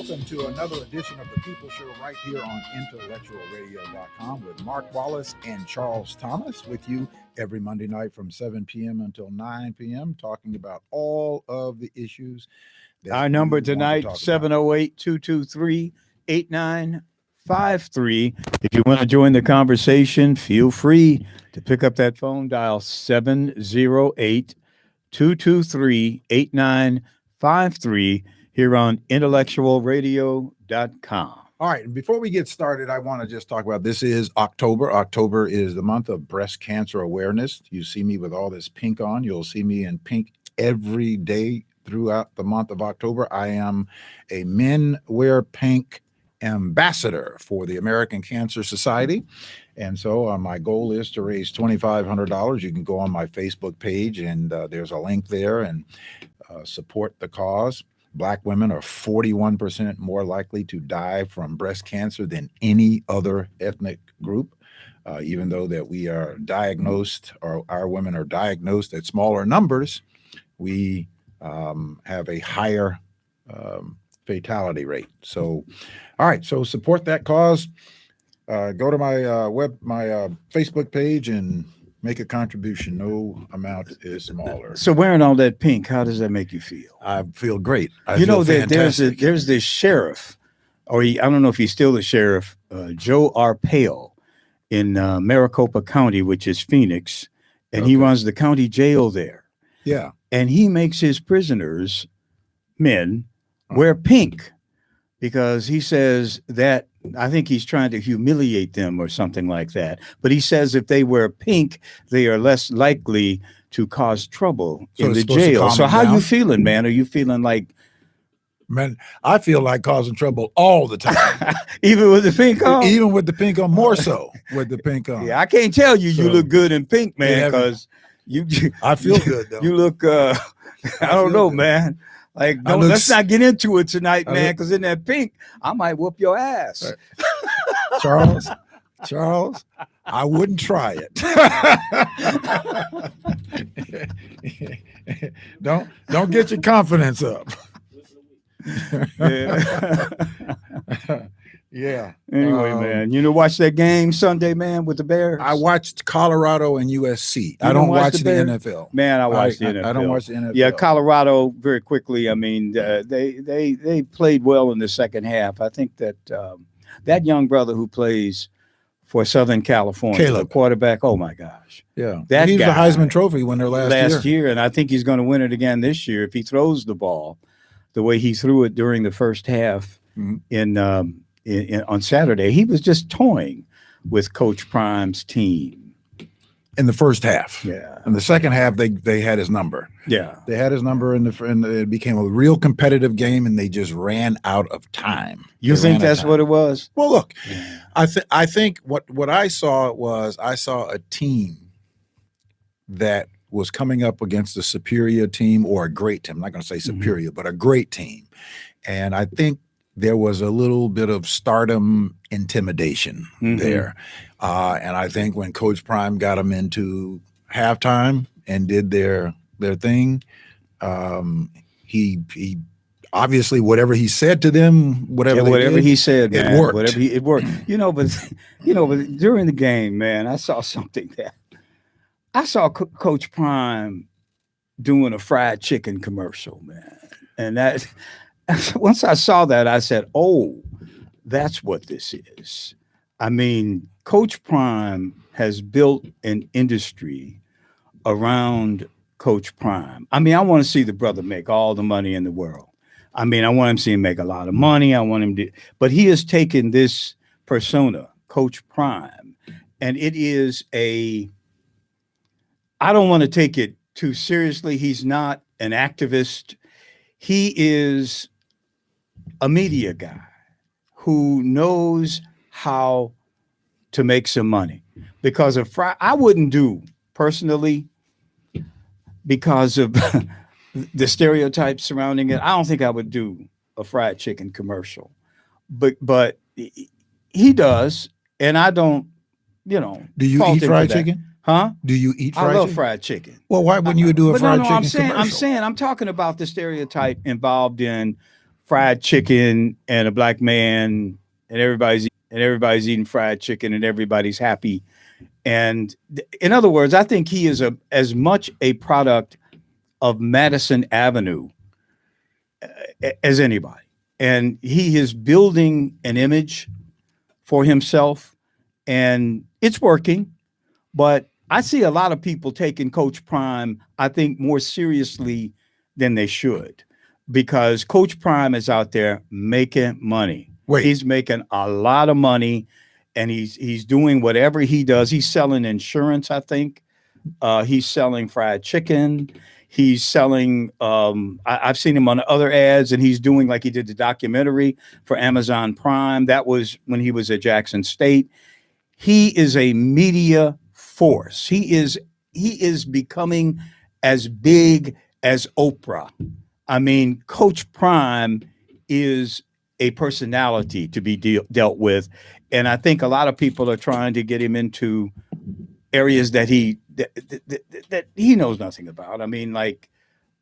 welcome to another edition of the People Show right here on IntellectualRadio.com with Mark Wallace and Charles Thomas with you every Monday night from 7 p.m. until 9 p.m. talking about all of the issues. Our number tonight, 708-223-8953. If you want to join the conversation, feel free to pick up that phone, dial 708-223-8953 here on IntellectualRadio.com. All right, and before we get started, I want to just talk about, this is October. October is the month of breast cancer awareness. You see me with all this pink on. You'll see me in pink every day throughout the month of October. I am a Men Wear Pink ambassador for the American Cancer Society. And so my goal is to raise $2,500. You can go on my Facebook page and there's a link there and support the cause. Black women are 41% more likely to die from breast cancer than any other ethnic group, even though that we are diagnosed, or our women are diagnosed at smaller numbers. We have a higher fatality rate. So, all right. So support that cause. Go to my Facebook page and make a contribution. No amount is smaller. So wearing all that pink, how does that make you feel? I feel great. There's this sheriff, or I don't know if he's still the sheriff, Joe Arpaio in Maricopa County, which is Phoenix, and he runs the county jail there. Yeah. And he makes his prisoners, men, wear pink because he says that, I think he's trying to humiliate them or something like that. But he says if they wear pink, they are less likely to cause trouble in the jail. So how you feeling, man? Are you feeling like... Man, I feel like causing trouble all the time. Even with the pink on? Even with the pink on, more so with the pink on. Yeah, I can't tell you you look good in pink, man, because I feel good, though. You look, I don't know, good, man. Like, let's not get into it tonight, man, because in that pink, I might whoop your ass. Charles, I wouldn't try it. Don't get your confidence up. Yeah. Anyway, man, watch that game Sunday, man, with the Bears? I watched Colorado and USC. I don't watch the NFL. Man, I watch the NFL. I don't watch the NFL. Yeah, Colorado, very quickly. I mean, they played well in the second half. I think that that young brother who plays for Southern California, Caleb, the quarterback, oh my gosh. Yeah. He's the Heisman Trophy winner last year. And I think he's going to win it again this year if he throws the ball the way he threw it during the first half on Saturday. He was just toying with Coach Prime's team in the first half. Yeah. In the second half, they had his number. Yeah. They had his number, and it became a real competitive game, and they just ran out of time. You think that's what it was? Well, look, I think what I saw was a team that was coming up against a superior team, or a great team. I'm not going to say superior, but a great team. And I think there was a little bit of stardom intimidation there. And I think when Coach Prime got them into halftime and did their thing, he obviously, whatever he said to them, whatever he said, man, it worked. It worked. But during the game, man, I saw something that I saw Coach Prime doing a fried chicken commercial, man. And that once I saw that, I said, oh, that's what this is. I mean, Coach Prime has built an industry around Coach Prime. I mean, I want to see the brother make all the money in the world. I mean, I want him to see him make a lot of money. I want him to, but he has taken this persona, Coach Prime, and it is I don't want to take it too seriously. He's not an activist. He is a media guy who knows how to make some money. Because I wouldn't do personally, because of the stereotypes surrounding it. I don't think I would do a fried chicken commercial, but he does, and I don't. Do you eat fried chicken? Huh? Do you eat fried chicken? I love fried chicken. Well, why wouldn't you do a fried chicken commercial? I'm talking about the stereotype involved in fried chicken and a black man, and everybody's eating fried chicken and everybody's happy. And in other words, I think he is as much a product of Madison Avenue as anybody. And he is building an image for himself, and it's working. But I see a lot of people taking Coach Prime, I think, more seriously than they should, because Coach Prime is out there making money. Wait. He's making a lot of money, and he's doing whatever he does. He's selling insurance, I think. He's selling fried chicken. He's selling, I've seen him on other ads, and he's doing, like he did the documentary for Amazon Prime. That was when he was at Jackson State. He is a media force. He is becoming as big as Oprah. I mean, Coach Prime is a personality to be dealt with. And I think a lot of people are trying to get him into areas that he knows nothing about. I mean, like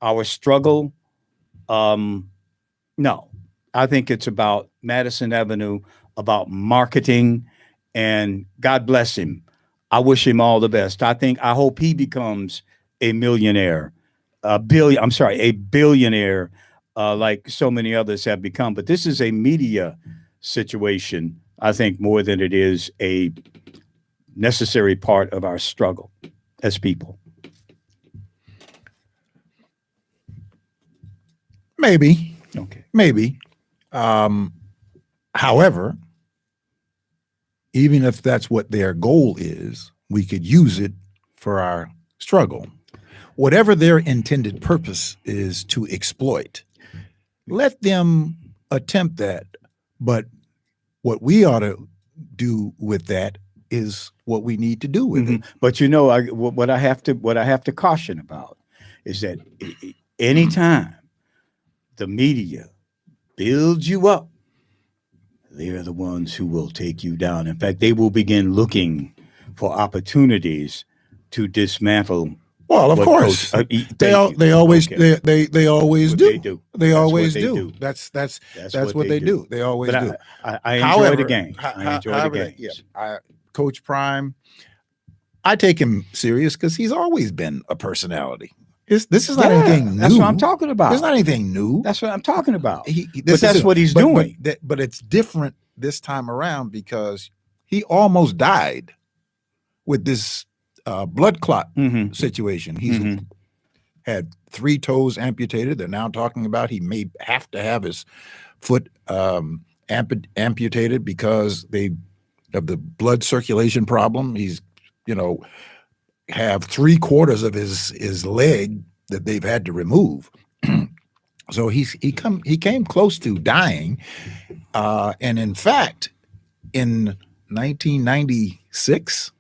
our struggle. No, I think it's about Madison Avenue, about marketing, and God bless him. I wish him all the best. I hope he becomes a millionaire, a billionaire, like so many others have become. But this is a media situation, I think, more than it is a necessary part of our struggle as people. Maybe. Okay. Maybe. However, even if that's what their goal is, we could use it for our struggle. Whatever their intended purpose is to exploit, let them attempt that. But what we ought to do with that is what we need to do with it. But you know, what I have to caution about is that anytime the media builds you up, they are the ones who will take you down. In fact, they will begin looking for opportunities to dismantle. Well, of course, they always do. They always do. That's what they do. They always do. I enjoy the game. I enjoy the games. Yeah, Coach Prime, I take him serious because he's always been a personality. This is not anything new. That's what I'm talking about. It's not anything new. That's what I'm talking about. But that's what he's doing. But it's different this time around because he almost died with this blood clot situation. He's had 3 toes amputated. They're now talking about he may have to have his foot amputated because of the blood circulation problem. He's, have 3/4 of his leg that they've had to remove. So he came close to dying. And in fact, in 1996,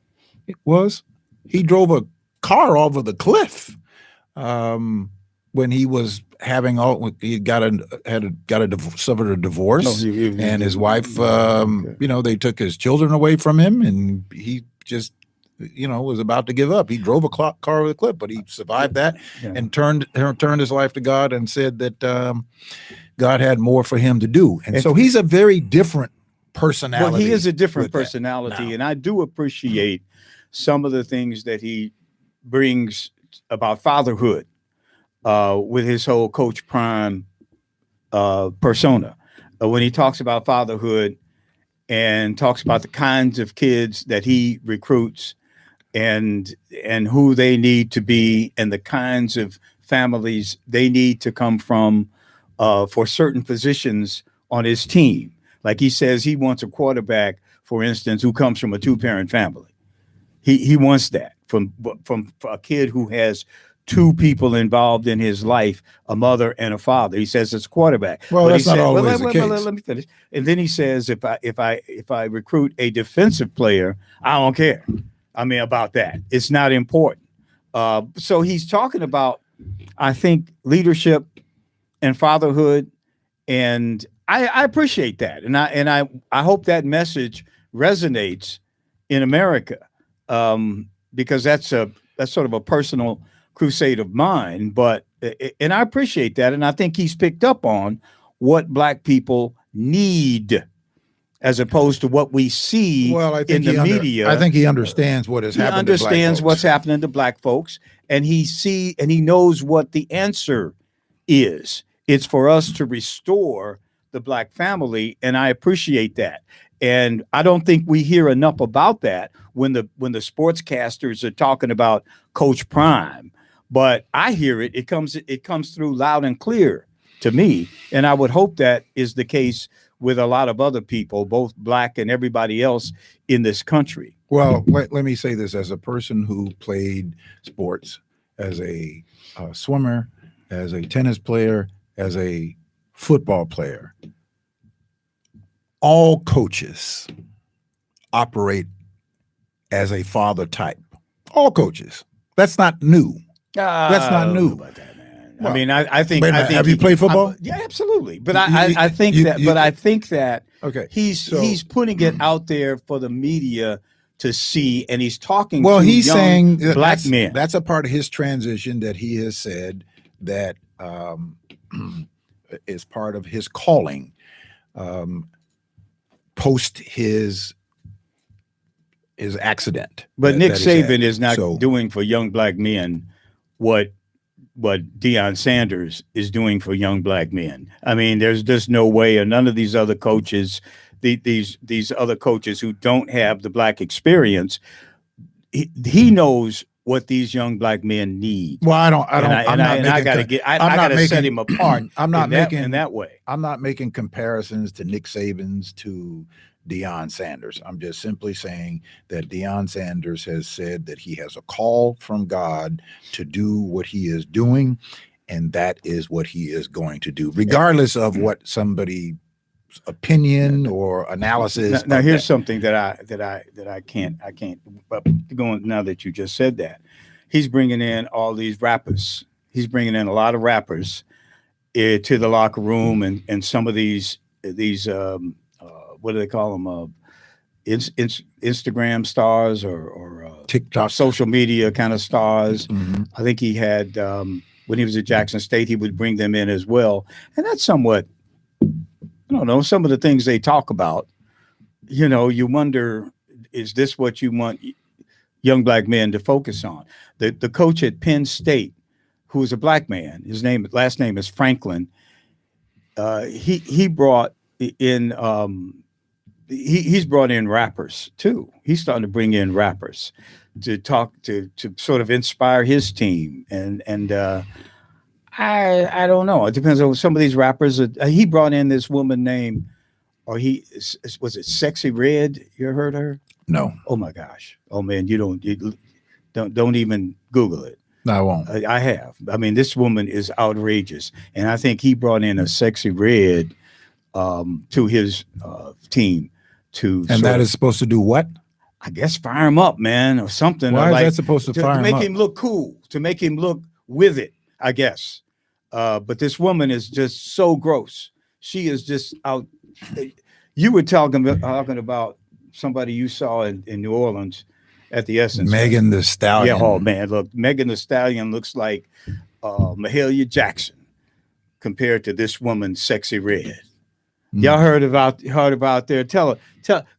he drove a car over the cliff when he was suffered a divorce, and his wife, they took his children away from him, and he just, was about to give up. He drove a car over the cliff, but he survived that and turned his life to God and said that God had more for him to do. And so he's a very different personality. Well, he is a different personality, and I do appreciate some of the things that he brings about fatherhood with his whole Coach Prime persona. When he talks about fatherhood and talks about the kinds of kids that he recruits and who they need to be and the kinds of families they need to come from for certain positions on his team. Like he says, he wants a quarterback, for instance, who comes from a 2-parent family. He wants that from a kid who has 2 people involved in his life, a mother and a father. He says it's a quarterback. Well, that's not always the case. Let me finish. And then he says, if I recruit a defensive player, I don't care. I mean, about that. It's not important. So he's talking about, I think, leadership and fatherhood, and I appreciate that, and I hope that message resonates in America, because that's sort of a personal crusade of mine. But I appreciate that, and I think he's picked up on what black people need, as opposed to what we see in the media. I think he understands what has happened to black folks. He understands what's happening to black folks, and he knows what the answer is. It's for us to restore the black family, and I appreciate that. And I don't think we hear enough about that when the sportscasters are talking about Coach Prime. But I hear it. It comes through loud and clear to me, and I would hope that is the case with a lot of other people, both black and everybody else in this country. Well, let me say this as a person who played sports, as a swimmer, as a tennis player, as a football player. All coaches operate as a father type. All coaches. That's not new. That's not new. About that, man. Well, I mean, I think. Have you played football? Yeah, absolutely. But I think that. Okay. He's putting it out there for the media to see, and he's talking. Well, to he's young saying black men. That's a part of his transition that he has said that is part of his calling. Post his accident. But Nick Saban is not doing for young black men what Deion Sanders is doing for young black men. I mean, there's just no way, and none of these other coaches, these other coaches who don't have the black experience, he knows what these young black men need. Well, I gotta set him apart. I'm not making in that way. I'm not making comparisons to Nick Saban's to Deion Sanders. I'm just simply saying that Deion Sanders has said that he has a call from God to do what he is doing, and that is what he is going to do, regardless of what somebody's opinion or analysis. Now here's something that I can't. But going now that you just said that, he's bringing in all these rappers. He's bringing in a lot of rappers to the locker room, and some of these what do they call them? Instagram stars or TikTok, social media kind of stars. Mm-hmm. I think he had when he was at Jackson State, he would bring them in as well, and that's somewhat. I don't know, some of the things they talk about, you wonder, is this what you want young black men to focus on? The coach at Penn State, who is a black man, last name is Franklin. He brought in he's brought in rappers too. He's starting to bring in rappers to talk to sort of inspire his team. And I don't know. It depends on some of these rappers. He brought in this woman named, was it Sexy Red? You ever heard of her? No. Oh my gosh. Oh man, you don't even Google it. No, I won't. I have. I mean, this woman is outrageous, and I think he brought in a Sexy Red to his team and that is supposed to do what? I guess fire him up, man, or something. Why is that supposed to fire him up? To make him look cool, to make him look with it, I guess. But this woman is just so gross. She is just out. You were talking about somebody you saw in New Orleans at the Essence. Megan Thee Stallion. Yeah, oh man, look, Megan Thee Stallion looks like Mahalia Jackson compared to this woman, Sexy Red. Y'all heard about there.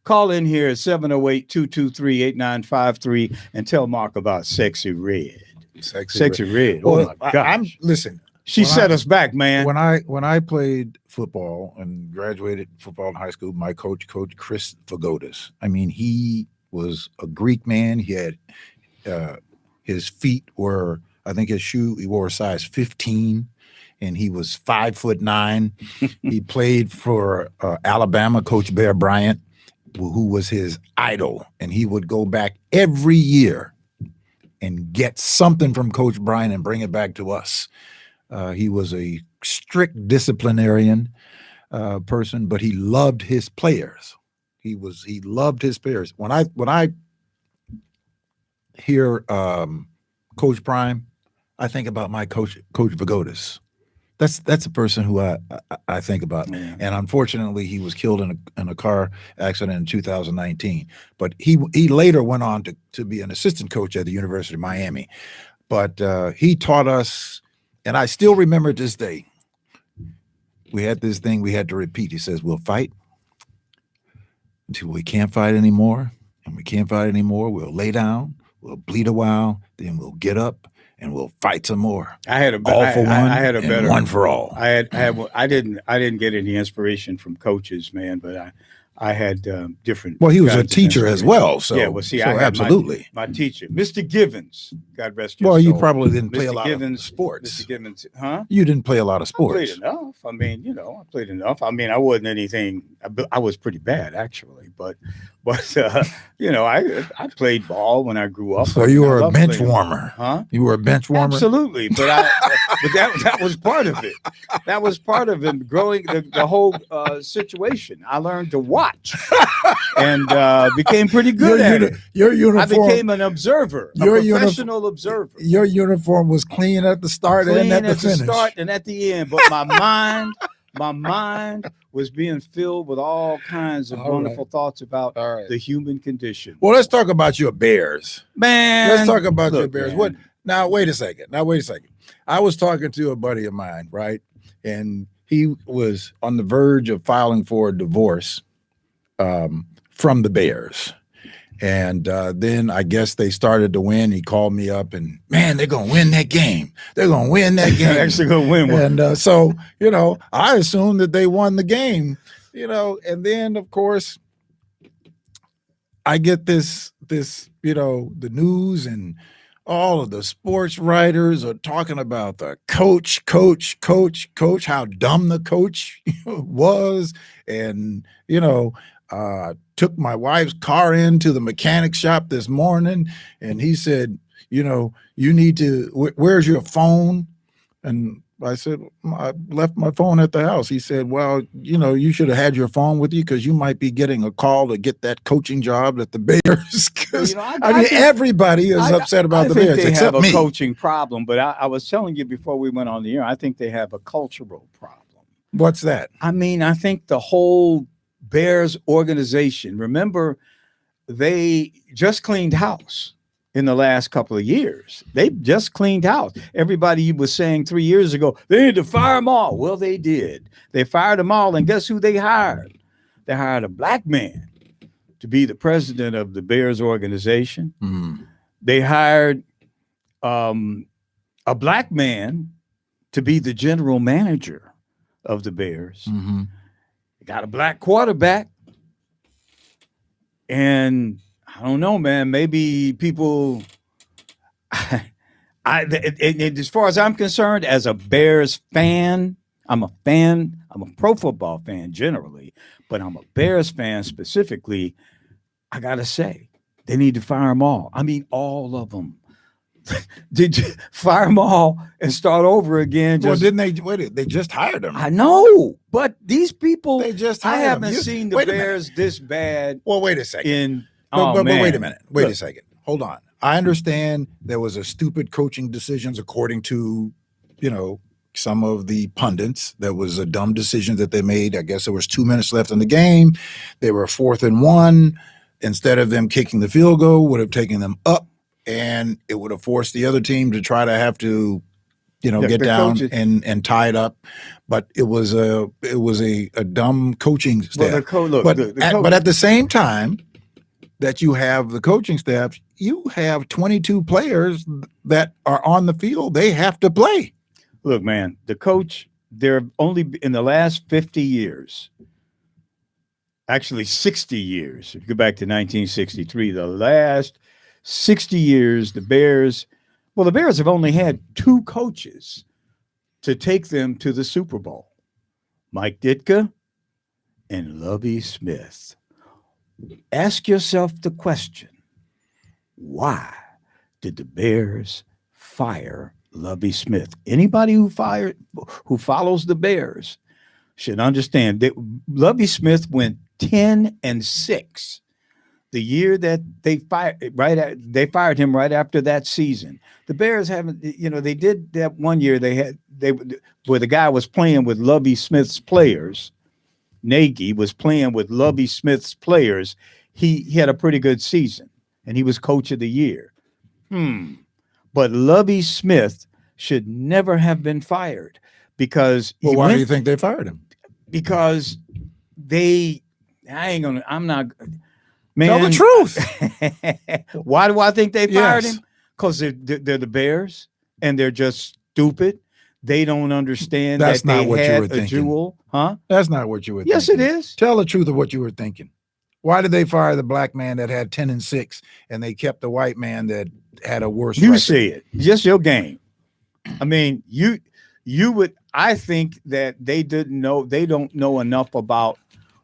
Call in here at 708-223-8953 and tell Mark about Sexy Red. Sexy Red. Well, my gosh. Listen. She set us back, man. When I played football and graduated football in high school, my coach, Coach Chris Vagotis. I mean, he was a Greek man. He had his feet were, I think he wore a size 15. And he was 5'9". He played for Alabama, Coach Bear Bryant, who was his idol. And he would go back every year and get something from Coach Bryant and bring it back to us. He was a strict disciplinarian person, but he loved his players. He loved his players. When I hear Coach Prime, I think about my Coach Vagotis. That's a person who I think about. Yeah. And unfortunately, he was killed in a car accident in 2019. But he later went on to be an assistant coach at the University of Miami. But he taught us, and I still remember this day, we had this thing we had to repeat. He says, we'll fight until we can't fight anymore. And we can't fight anymore. We'll lay down, we'll bleed a while, then we'll get up and we'll fight some more. I had a all for one. I had a and better one for all. I didn't get any inspiration from coaches, man, but I had different. Well, he was a teacher as well, so yeah. Well, see, so I had absolutely my teacher, Mr. Givens. God rest your well, soul. you probably didn't play Mr. a lot Givens, of sports. Mr. Givens, huh? You didn't play a lot of I played sports. enough. I mean, I played enough. I mean, I wasn't anything. I was pretty bad actually, but I played ball when I grew up. So you were a bench playing. warmer, Huh? You were a bench warmer. Absolutely, but that was part of it. That was part of it. Growing the whole situation. I learned to watch and became pretty good at it. Your uniform. I became an observer, a professional observer. Your uniform was clean at the start and at the finish. Start and at the end, but my mind was being filled with all kinds of wonderful thoughts about the human condition. Well, let's talk about your Bears, man. Let's talk about your Bears. Man. What? Now, wait a second. I was talking to a buddy of mine, right, and he was on the verge of filing for a divorce from the Bears. And then I guess they started to win. He called me up and, man, they're going to win that game. They're going to win that game. They're actually going to win one. And so, I assumed that they won the game, and then, of course, I get this, the news and all of the sports writers are talking about the coach, how dumb the coach was. And, took my wife's car into the mechanic shop this morning, and he said, you need to, where's your phone? And I said, I left my phone at the house. He said, well, you should have had your phone with you because you might be getting a call to get that coaching job at the Bears. Because everybody is upset about the Bears except me. They have a coaching problem, but I was telling you before we went on the air, I think they have a cultural problem. What's that? I mean, I think the whole Bears organization, remember, they just cleaned house in the last couple of years. They just cleaned house. Everybody was saying 3 years ago, they need to fire them all. Well, they did. They fired them all. And guess who they hired? They hired a black man to be the president of the Bears organization. Mm-hmm. They hired a black man to be the general manager of the Bears. Mm-hmm. Got a black quarterback, and I don't know, man. Maybe people. As far as I'm concerned, as a Bears fan, I'm a fan. I'm a pro football fan generally, but I'm a Bears fan specifically. I gotta say, they need to fire them all. I mean, all of them. Did you fire them all and start over again? Well, didn't they? Wait, they just hired them. I know, but these people, they just hired I haven't them. seen the Bears this bad. Well, wait a second. But wait a minute. Wait a second. Hold on. I understand there was a stupid coaching decisions according to, some of the pundits. There was a dumb decision that they made. I guess there was 2 minutes left in the game. They were 4th and 1. Instead of them kicking the field goal, would have taken them up. And it would have forced the other team to try to have to, get down and tie it up. But it was a dumb coaching staff. But at the same time that you have the coaching staff, you have 22 players that are on the field. They have to play. Look, man, the coach, they're only in the last 50 years. Actually, 60 years. If you go back to 1963, the last 60 years, the Bears have only had 2 coaches to take them to the Super Bowl. Mike Ditka and Lovie Smith. Ask yourself the question, why did the Bears fire Lovie Smith? Anybody who follows the Bears should understand that Lovie Smith went 10-6. The year that they fired him right after that season. The Bears haven't, they did that one year where the guy was playing with Lovie Smith's players. Nagy was playing with Lovie Smith's players. He had a pretty good season, and he was coach of the year. But Lovie Smith should never have been fired because why do you think they fired him? Because I'm not, man. Tell the truth. Why do I think they fired Yes. him? Because they're the Bears and they're just stupid. They don't understand That's that not they what you had were a thinking. jewel, huh? That's not what you were Yes, thinking. it is. Tell the truth of what you were thinking. Why did they fire the black man that had 10-6 and they kept the white man that had a worse You record? see it. Just your game. I mean, you would. I think that they don't know enough about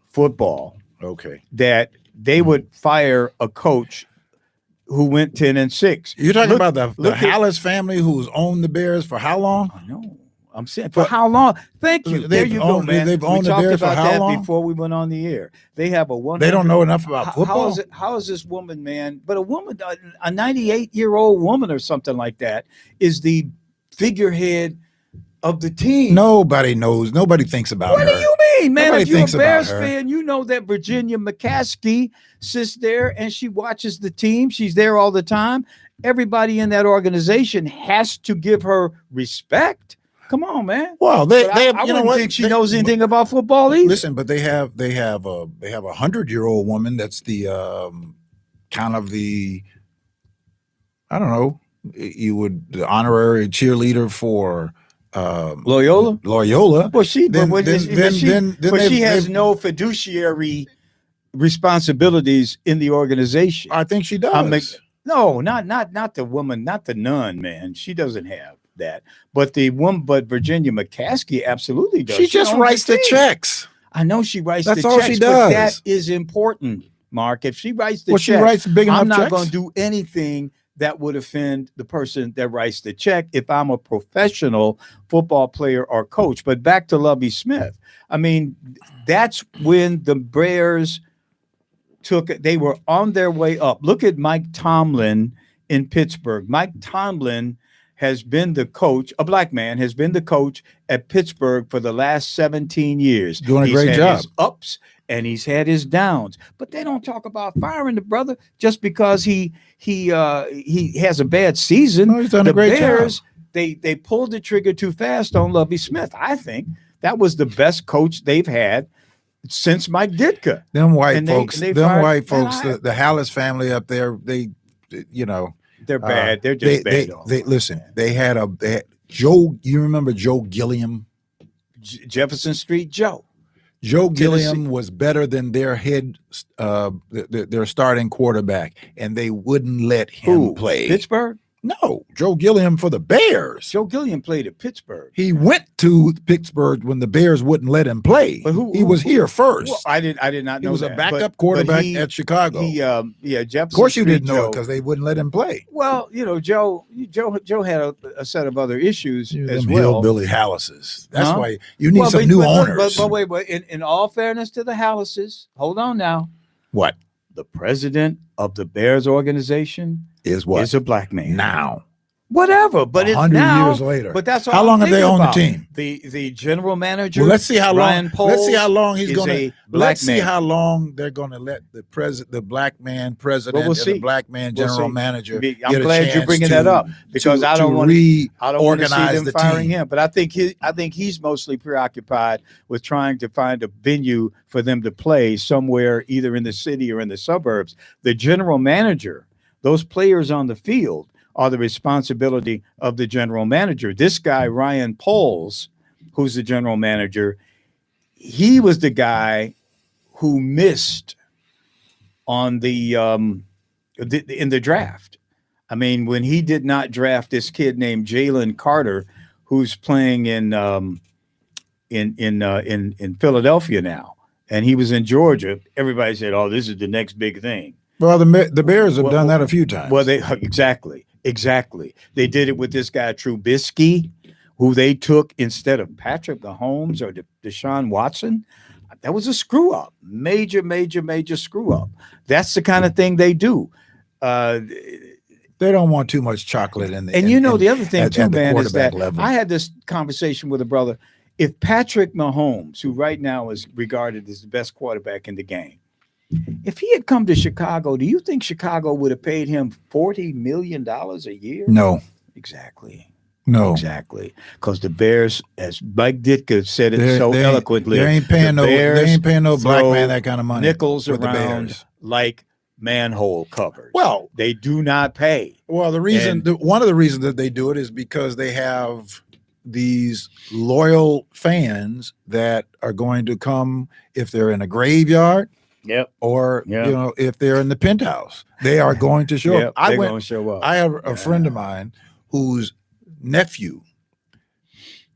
football. Okay. That they would fire a coach who went 10-6. You're talking about the Hallis family who's owned the Bears for how long? I know. I'm saying for how long? Thank you. There you go, man. They've owned the Bears for how long? Before we went on the air. They have a 100. They don't know enough about football. How is this woman, man? But a woman, a 98-year-old woman or something like that, is the figurehead of the team. Nobody knows. Nobody thinks about her. What do you mean, man? Nobody If you're thinks a Bears about her. fan, you know that Virginia McCaskey sits there and she watches the team. She's there all the time. Everybody in that organization has to give her respect. Come on, man. Well, I wouldn't think she knows anything about football either. Listen, but they have a 100-year-old woman that's the kind of the, I don't know, the honorary cheerleader for Loyola. Well, she has no fiduciary responsibilities in the organization. I think she does. No, not the woman, not the nun, man. She doesn't have that. But Virginia McCaskey absolutely does. She just writes the checks. I know she writes the checks. That's all she does. But that is important, Mark. If she writes the checks, she writes big enough I'm not checks. going to do anything that would offend the person that writes the check if I'm a professional football player or coach. But back to Lovie Smith. I mean, that's when the Bears they were on their way up. Look at Mike Tomlin in Pittsburgh. Mike Tomlin has been the coach, a black man has been the coach at Pittsburgh for the last 17 years. Doing a great job. His ups and he's had his downs, but they don't talk about firing the brother just because he has a bad season. No, he's done a great Bears, job. They pulled the trigger too fast on Lovie Smith. I think that was the best coach they've had since Mike Ditka. Them white folks, the Hallis family up there, they're bad. They're just bad. They had Joe. You remember Joe Gilliam? Jefferson Street Joe. Joe Gilliam was better than their their starting quarterback, and they wouldn't let him play. Pittsburgh? No, Joe Gilliam for the Bears. Joe Gilliam played at Pittsburgh. He went to Pittsburgh when the Bears wouldn't let him play. But he was here first. Well, I did not know. He was a backup quarterback at Chicago. Jefferson. Of course, you didn't know it because they wouldn't let him play. Well, Joe had a set of other issues as well. Hillbilly Hallises. That's why you need some new owners. But wait. In all fairness to the Hallises, hold on now. What? The president of the Bears organization is what? Is a black man. Now. Whatever, but it's 100 years later. But that's all. How long have they owned the team? The general manager. Well, let's see how Ryan long. Poles let's see how long he's going to. Let's see how long they're going to let the black man president, and the black man general manager. I'm glad you're bringing that up because I don't want to see them firing him. But I think he's mostly preoccupied with trying to find a venue for them to play somewhere, either in the city or in the suburbs. The general manager, those players on the field, are the responsibility of the general manager. This guy, Ryan Poles, who's the general manager, he was the guy who missed on in the draft. I mean, when he did not draft this kid named Jalen Carter, who's playing in Philadelphia now, and he was in Georgia, everybody said, "Oh, this is the next big thing." Well, the Bears have done that a few times. Well, Exactly. They did it with this guy, Trubisky, who they took instead of Patrick Mahomes or Deshaun Watson. That was a screw up. Major screw up. That's the kind of thing they do. They don't want too much chocolate in the. And the other thing too, man, is that level. I had this conversation with a brother. If Patrick Mahomes, who right now is regarded as the best quarterback in the game, if he had come to Chicago, do you think Chicago would have paid him $40 million a year? No. Exactly. No. Exactly. Because the Bears, as Mike Ditka said it eloquently, they ain't paying no black man that kind of money. Nickels with around the Bears. like manhole covers. Well, they do not pay. Well, one of the reasons that they do it is because they have these loyal fans that are going to come if they're in a graveyard. Yep. Or if they're in the penthouse, they are going to show up. They're going to show up. I have a friend of mine whose nephew,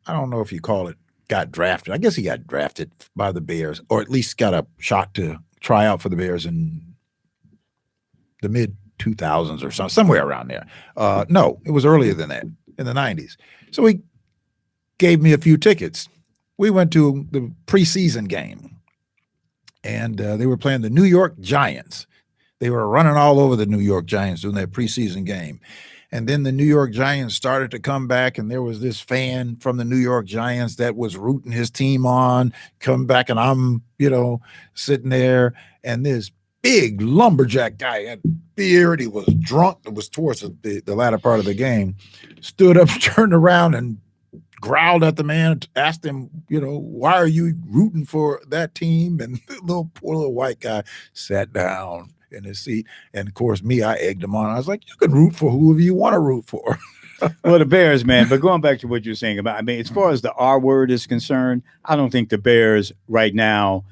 I don't know if you call it, got drafted. I guess he got drafted by the Bears, or at least got a shot to try out for the Bears in the mid 2000s or somewhere around there. No, it was earlier than that, in the 90s. So he gave me a few tickets. We went to the preseason game. And they were playing the New York Giants. They were running all over the New York Giants doing their preseason game. And then the New York Giants started to come back, and there was this fan from the New York Giants that was rooting his team on, come back, and I'm, sitting there, and this big lumberjack guy had beard, he was drunk, it was towards the latter part of the game, stood up, turned around, and growled at the man, asked him, why are you rooting for that team? And the poor little white guy sat down in his seat. And of course, I egged him on. I was like, you can root for whoever you want to root for. Well, the Bears, man, but going back to what you're saying about, as far as the R word is concerned, I don't think the Bears right now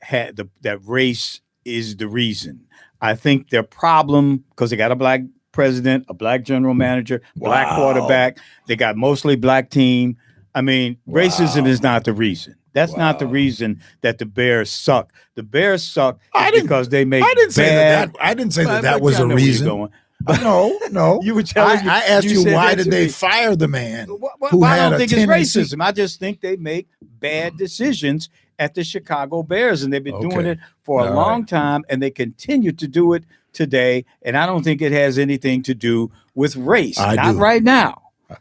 had that race is the reason. I think their problem, because they got a black president, a black general manager, black quarterback. They got mostly black team. Racism is not the reason. That's not the reason that the Bears suck. The Bears suck because they make I didn't say that was a reason. No. You were telling me. I asked you why did they fire the man I don't think it's racism. I just think they make bad decisions at the Chicago Bears, and they've been doing it for a long time, and they continue to do it today. And I don't think it has anything to do with race. Not right now.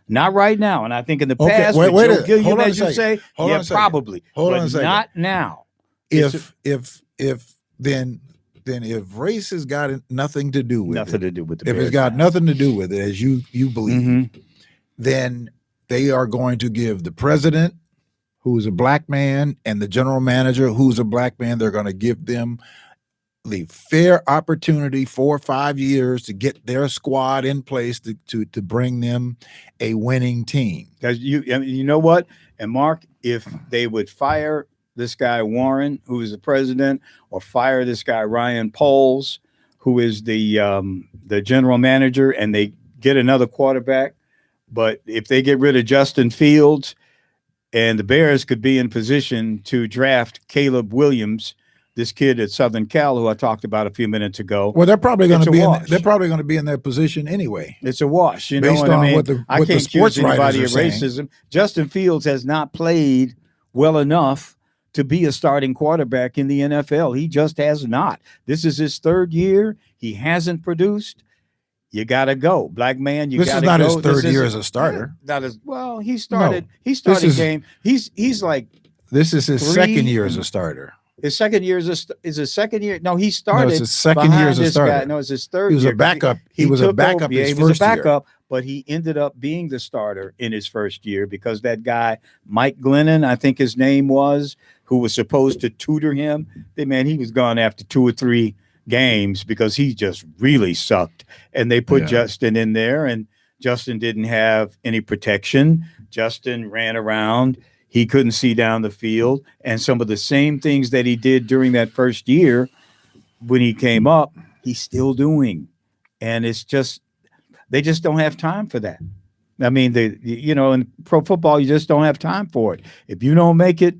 And I think in the past, wait Joe Gilliam, as you say, probably. Hold on a second. Not now. If race has got nothing to do with the if Bears, it's got nothing to do with it, as you believe, then they are going to give the president, who's a black man, and the general manager, who's a black man, they're going to give them the fair opportunity 4 or 5 years to get their squad in place to bring them a winning team. Because you know what? And Mark, if they would fire this guy Warren, who is the president, or fire this guy Ryan Poles, who is the general manager, and they get another quarterback, but if they get rid of Justin Fields, and the Bears could be in position to draft Caleb Williams, this kid at Southern Cal, who I talked about a few minutes ago. Well, they're probably going to be in their position anyway. It's a wash, based what I mean. I can't accuse anybody of racism. Justin Fields has not played well enough to be a starting quarterback in the NFL. He just has not. This is his third year. He hasn't produced. You got to go, black man. This is not his third year as a starter. He started. He started game. He's like. This is his second year as a starter. His second year is his second year. No, he started. No, it's his second year as a starter. Guy. No, it's his third year. He was a backup. He was a backup. He was a backup, but he ended up being the starter in his first year because that guy, Mike Glennon, I think his name was, who was supposed to tutor him. He was gone after 2 or 3 games because he just really sucked. And they put Justin in there, and Justin didn't have any protection. Justin ran around. He couldn't see down the field. And some of the same things that he did during that first year when he came up, he's still doing. And it's just, they just don't have time for that. In pro football, you just don't have time for it. If you don't make it,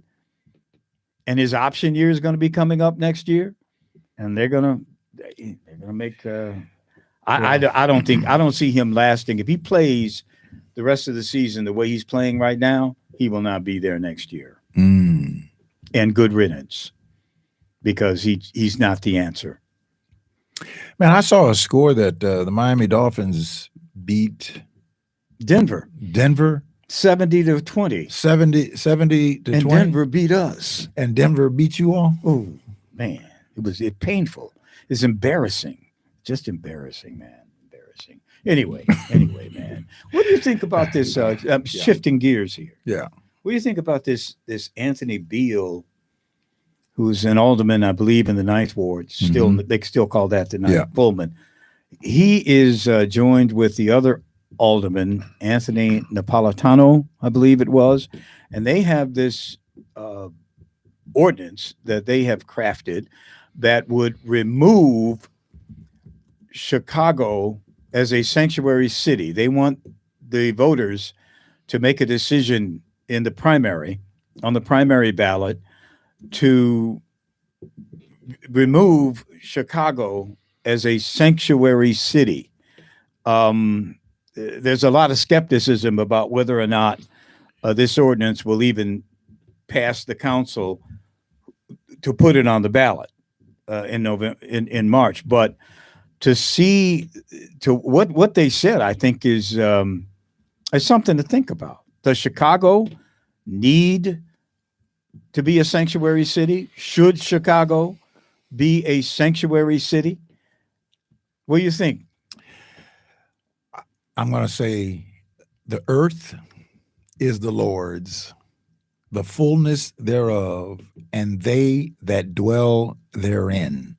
and his option year is going to be coming up next year, and they're going to make, I don't see him lasting. If he plays the rest of the season the way he's playing right now, he will not be there next year. And good riddance, because he's not the answer. Man, I saw a score that the Miami Dolphins beat Denver 70-20. 70-20. And Denver beat us. And Denver beat you all? Oh, man. It was painful. It's embarrassing. Just embarrassing, man. Embarrassing. Anyway, man, what do you think about this? I'm shifting gears here. Yeah. What do you think about this Anthony Beale, who's an alderman, I believe, in the Ninth Ward? Still, they still call that the Ninth Pullman. He is joined with the other alderman, Anthony Napolitano, I believe it was, and they have this ordinance that they have crafted that would remove Chicago as a sanctuary city. They want the voters to make a decision in the primary, on the primary ballot, to remove Chicago as a sanctuary city. There's a lot of skepticism about whether or not this ordinance will even pass the council to put it on the ballot in November, in March. But to see to what they said, I think is something to think about. Does Chicago need to be a sanctuary city? Should Chicago be a sanctuary city? What do you think? I'm going to say the earth is the Lord's, the fullness thereof, and they that dwell therein.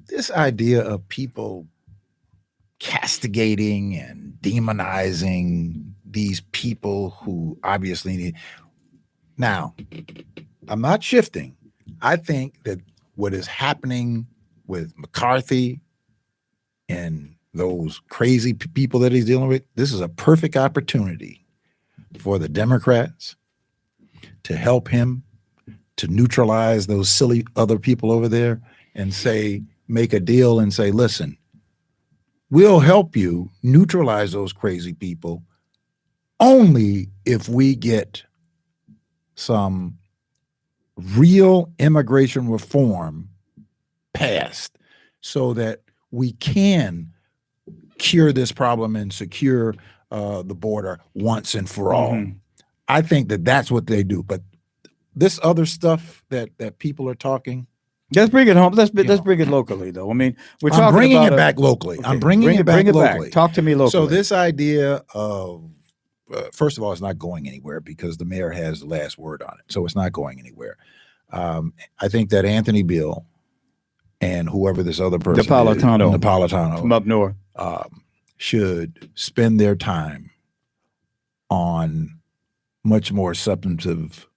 This idea of people castigating and demonizing these people who obviously need. Now, I'm not shifting. I think that what is happening with McCarthy and those crazy people that he's dealing with, this is a perfect opportunity for the Democrats to help him to neutralize those silly other people over there and say, make a deal and say, listen, we'll help you neutralize those crazy people only if we get some real immigration reform passed so that we can cure this problem and secure the border once and for all. I think that that's what they do. But this other stuff that people are talking. Let's bring it home. Let's bring it locally, though. I mean, we're talking I'm bringing about it back locally. Okay. I'm bringing it back locally. Talk to me locally. So this idea of, first of all, it's not going anywhere because the mayor has the last word on it. So it's not going anywhere. I think that Anthony Beale and whoever this other person Napolitano from up north, should spend their time on much more substantive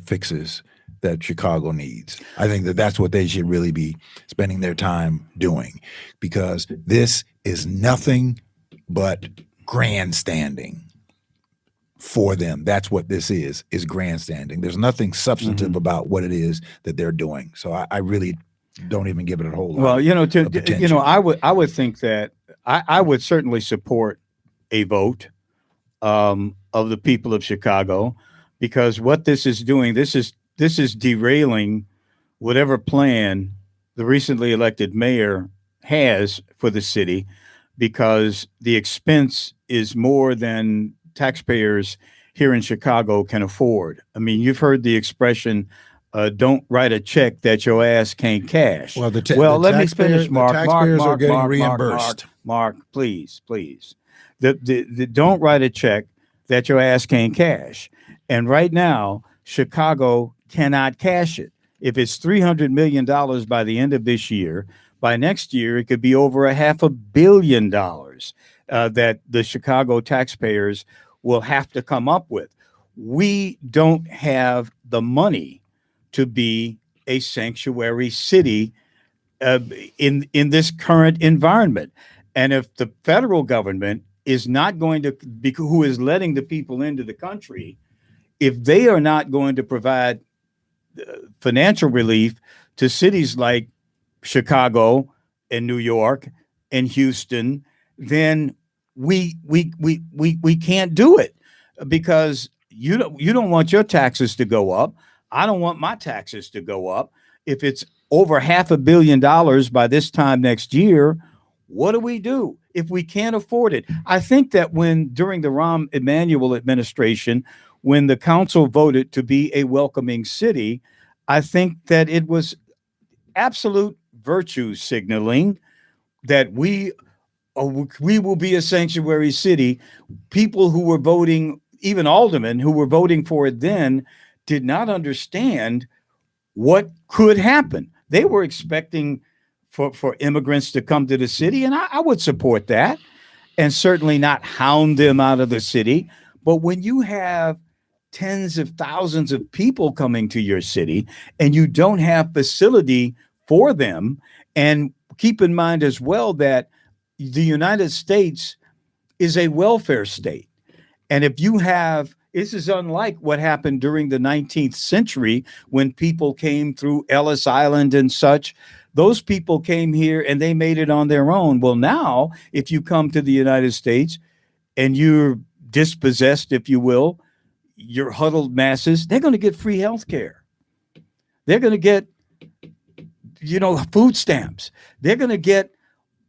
fixes that Chicago needs. I think that that's what they should really be spending their time doing, because this is nothing but grandstanding for them. That's what this is grandstanding. There's nothing substantive about what it is that they're doing. So I really don't even give it a whole lot. Well, I would think that I would certainly support a vote of the people of Chicago, because what this is doing, this is derailing whatever plan the recently elected mayor has for the city, because the expense is more than taxpayers here in Chicago can afford. I mean, you've heard the expression, don't write a check that your ass can't cash. Well, let me finish, Mark. The taxpayers are getting reimbursed. Mark, please. The don't write a check that your ass can't cash. And right now, Chicago cannot cash it. If it's $300 million by the end of this year, by next year, it could be over $500 million that the Chicago taxpayers will have to come up with. We don't have the money to be a sanctuary city in this current environment. And if the federal government is not going to be, who is letting the people into the country, if they are not going to provide financial relief to cities like Chicago and New York and Houston, then we can't do it, because you don't want your taxes to go up. I don't want my taxes to go up. If it's over $500 million by this time next year, what do we do if we can't afford it? I think that during the Rahm Emanuel administration, when the council voted to be a welcoming city, I think that it was absolute virtue signaling that we we will be a sanctuary city. People who were voting, even aldermen who were voting for it then, did not understand what could happen. They were expecting for immigrants to come to the city, and I would support that, and certainly not hound them out of the city. But when you have tens of thousands of people coming to your city and you don't have facility for them, and keep in mind as well that the United States is a welfare state. And if you have, this is unlike what happened during the 19th century when people came through Ellis Island and such. Those people came here and they made it on their own. Well, now, if you come to the United States and you're dispossessed, if you will, your huddled masses, they're going to get free health care. They're going to get, food stamps. They're going to get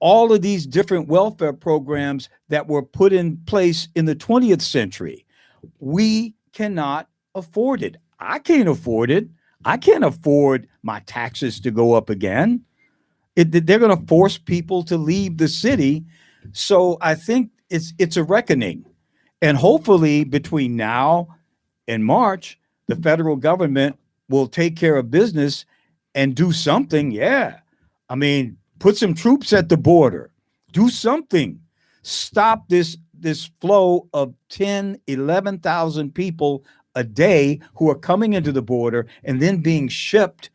all of these different welfare programs that were put in place in the 20th century. We cannot afford it. I can't afford it. I can't afford my taxes to go up again. They're going to force people to leave the city. So I think it's a reckoning. And hopefully between now and March, the federal government will take care of business and do something. Yeah. I mean, put some troops at the border. Do something. Stop this flow of 10, 11,000 people a day who are coming into the border and then being shipped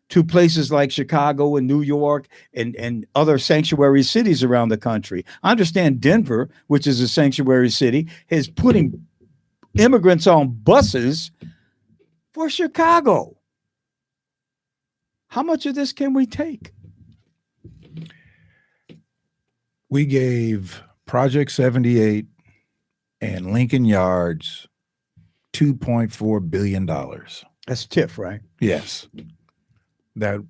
to places like Chicago and New York and other sanctuary cities around the country. I understand Denver, which is a sanctuary city, is putting immigrants on buses for Chicago. How much of this can we take? We gave Project 78 and Lincoln Yards $2.4 billion. That's TIF, right? Yes. That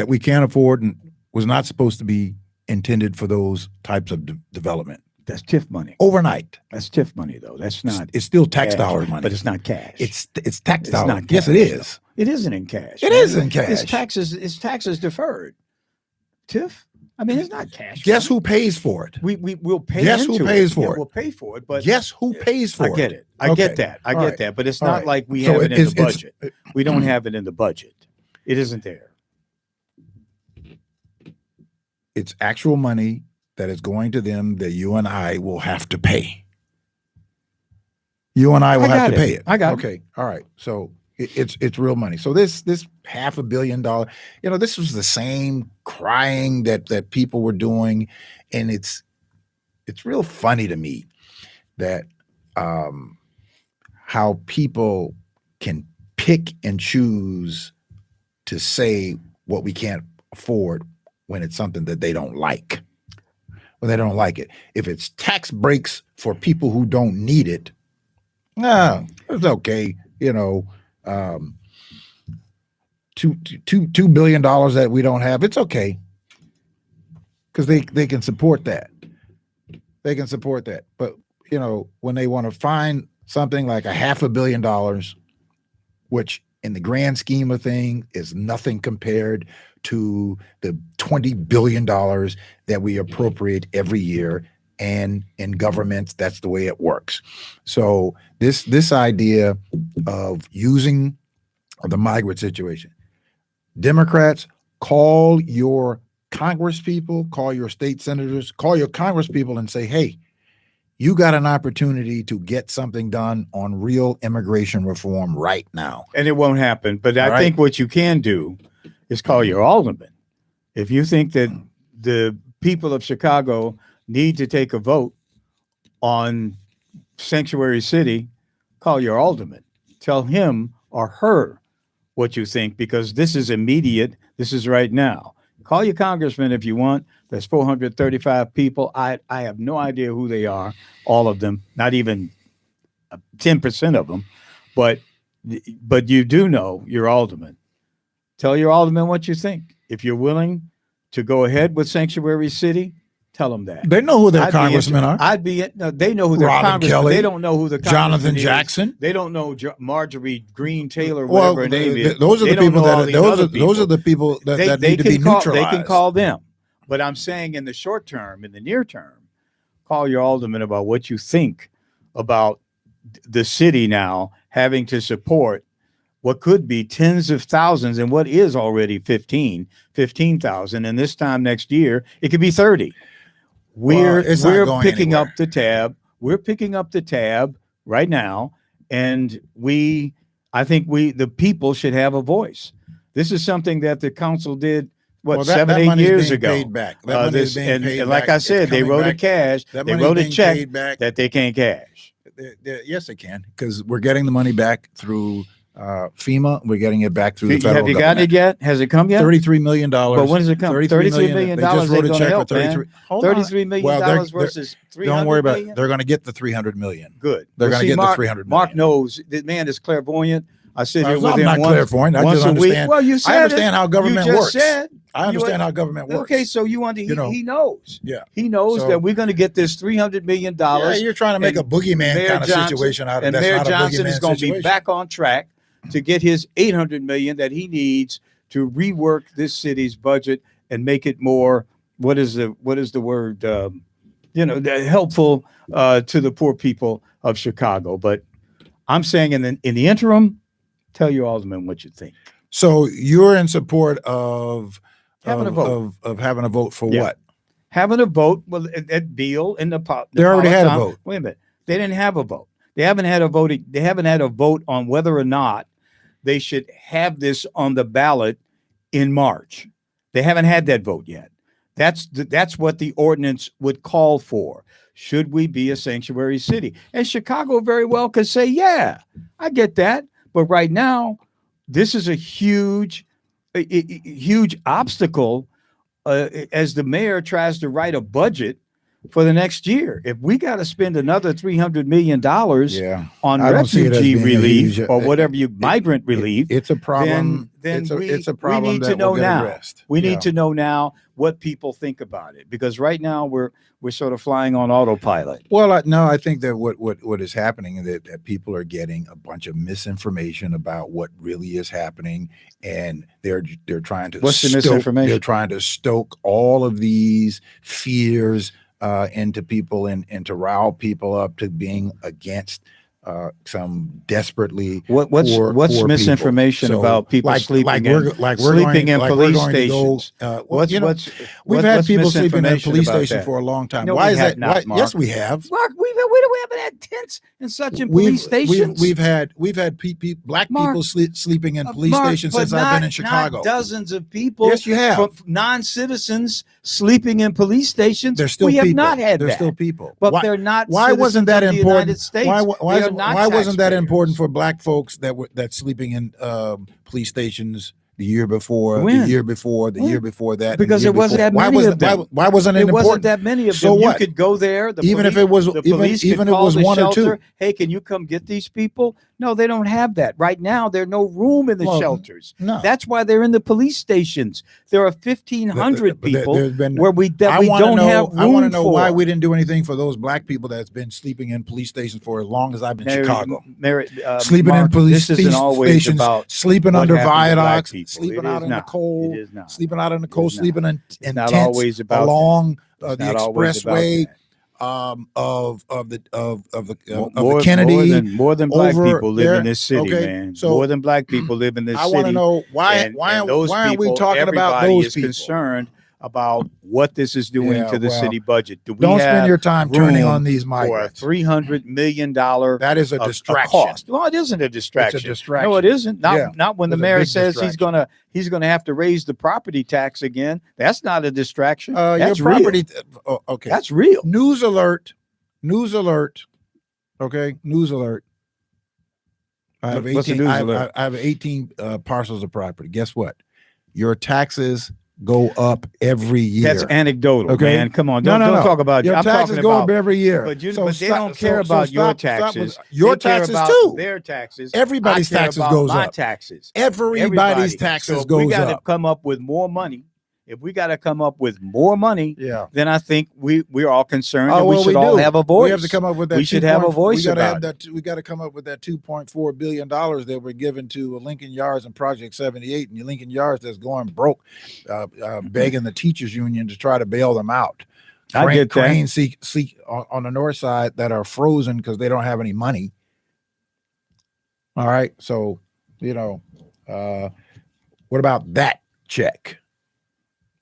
we can't afford and was not supposed to be intended for those types of development. That's TIF money. Overnight. That's TIF money, though. That's not. It's still tax cash, dollar money. but it's not cash. It's tax It's dollar. not cash, Yes, it is. It isn't in cash. It is in cash. It's taxes deferred. TIF. I mean, it's not cash. Guess who pays for it? We'll pay. Guess into who pays it. for Yeah, it? We'll pay for it. But Guess who pays for it? I get it. I Okay. get that. I All get right. that. But it's All not right. like we So have it in the it's- budget. We don't have it in the budget. It isn't there. It's actual money that is going to them that you and I will have to pay. You and I will have to pay it. I got it. Okay. All right. So it's real money. So this $500 million, this was the same crying that people were doing, and it's real funny to me that how people can pick and choose to say what we can't afford when it's something that they don't like. When they don't like it. If it's tax breaks for people who don't need it, it's okay. $2 billion that we don't have, it's okay. Because they can support that. They can support that. But, when they want to find something like $500 million, which in the grand scheme of things is nothing compared to the $20 billion that we appropriate every year. And in governments, that's the way it works. So this idea of using the migrant situation, Democrats, call your Congress people, call your state senators, call your Congress people and say, hey, you got an opportunity to get something done on real immigration reform right now. And it won't happen. But I think what you can do is call your alderman. If you think that the people of Chicago need to take a vote on Sanctuary City, call your alderman. Tell him or her what you think, because this is immediate. This is right now. Call your congressman if you want. There's 435 people. I have no idea who they are, all of them, not even 10% of them. But you do know your alderman. Tell your alderman what you think. If you're willing to go ahead with Sanctuary City, tell them that. They know who their congressmen are. They know who their congressmen are. They don't know who the Jonathan Jackson. They don't know Marjorie Green Taylor, whatever her name is. Those are the people that those are the people that need to be neutralized. They can call them. But I'm saying in the short term, in the near term, call your alderman about what you think about the city now having to support what could be tens of thousands and what is already 15,000. And this time next year, it could be 30. We're picking up the tab. We're picking up the tab right now. And I think the people should have a voice. This is something that the council did, 7-8 years ago. Paid back. That money is being paid and like back. I said, they wrote a cash. They wrote a check that they can't cash. Yes, they can, because we're getting the money back through FEMA. We're getting it back through the federal government. Have you gotten it yet? Has it come yet? $33 million. But when does it come? $33 million. They just wrote a check for $33 million versus $300 Don't worry about million? it. They're going to get the $300 million. Good. They're going to get the $300 million. Mark knows. The man is clairvoyant. I sit here with I'm him not clairvoyant. I just understand. Well, you said I understand how government works. I understand how government works. Okay, so he knows. Yeah. He knows that we're going to get this $300 million. Yeah, you're trying to make a boogeyman kind of situation out of it. And Mayor Johnson is going to be back on track to get his $800 million that he needs to rework this city's budget and make it more, what is the word, helpful to the poor people of Chicago. But I'm saying in the interim, tell your alderman what you think. So you're in support of having a vote. Of having a vote for what? Having a vote. Well, at Beale in they already had a vote. Wait a minute. They didn't have a vote. They haven't had a vote. They haven't had a vote on whether or not they should have this on the ballot in March. They haven't had that vote yet. That's what the ordinance would call for. Should we be a sanctuary city? And Chicago very well could say, yeah, I get that. But right now, this is a huge obstacle as the mayor tries to write a budget for the next year. If we got to spend another $300 million on refugee relief or whatever migrant relief, it's a problem. Then it's a problem. We need to know now. We need to know now what people think about it, because right now we're sort of flying on autopilot. Well, I think that what is happening is that people are getting a bunch of misinformation about what really is happening, and they're trying to. What's the misinformation? They're trying to stoke all of these fears into people and to rile people up to being against some despe'tly what's poor misinformation people. about people sleeping in police stations? We've had people sleeping in a police station for a long time. No, why is that? Not, yes, we have. Mark, we haven't had tents and such in police stations. We've had black people sleeping in police stations since I've been in Chicago. Not dozens of people. Yes, you have. Non-citizens sleeping in police stations. There's still we people. have not had There's that. still people. But they're not. Why wasn't that important? Why wasn't that important for black folks that sleeping in police stations the year before, the year before that? Because there wasn't that many of them. Why wasn't it important? There wasn't that many of them. So what? You could go there. Even if it was one or two. Hey, can you come get these people? No, they don't have that. Right now, there's no room in the shelters. No. That's why they're in the police stations. There are 1,500 people where we don't have room for. I want to know why we didn't do anything for those black people that's been sleeping in police stations for as long as I've been in Chicago. Sleeping in police stations, sleeping under viaducts, sleeping out in the cold, sleeping out in the cold, sleeping in tents along the expressway. Of the Kennedy, more than black people live in this city, man. So more than black people live in this city. I want to know why are we talking about those people? Concerned about what this is doing to the city budget. Don't spend your time turning on these migrants. For a $300 million that is a distraction. Cost. Well, it isn't a distraction. It's a distraction. No, it isn't. Not when the mayor says he's gonna have to raise the property tax again. That's not a distraction. That's your property. Okay, that's real. News alert. Okay, news alert. I have 18. I have 18 parcels of property. Guess what? Your taxes go up every year. That's anecdotal, man. Come on, don't talk about your taxes go up every year. But they don't care about your taxes. Your taxes too. Their taxes. Everybody's taxes goes up. My taxes. Everybody's taxes goes up. We got to come up with more money if we got to come up with more money, Yeah. then I think we're all concerned that well, we should all have a voice. We have to come up with that. We should have a voice about it. We got to come up with that $2.4 billion that we're given to Lincoln Yards and Project 78, and Lincoln Yards that's going broke, begging the teachers union to try to bail them out. I get that. Cranes on the north side that are frozen because they don't have any money. All right, so what about that check?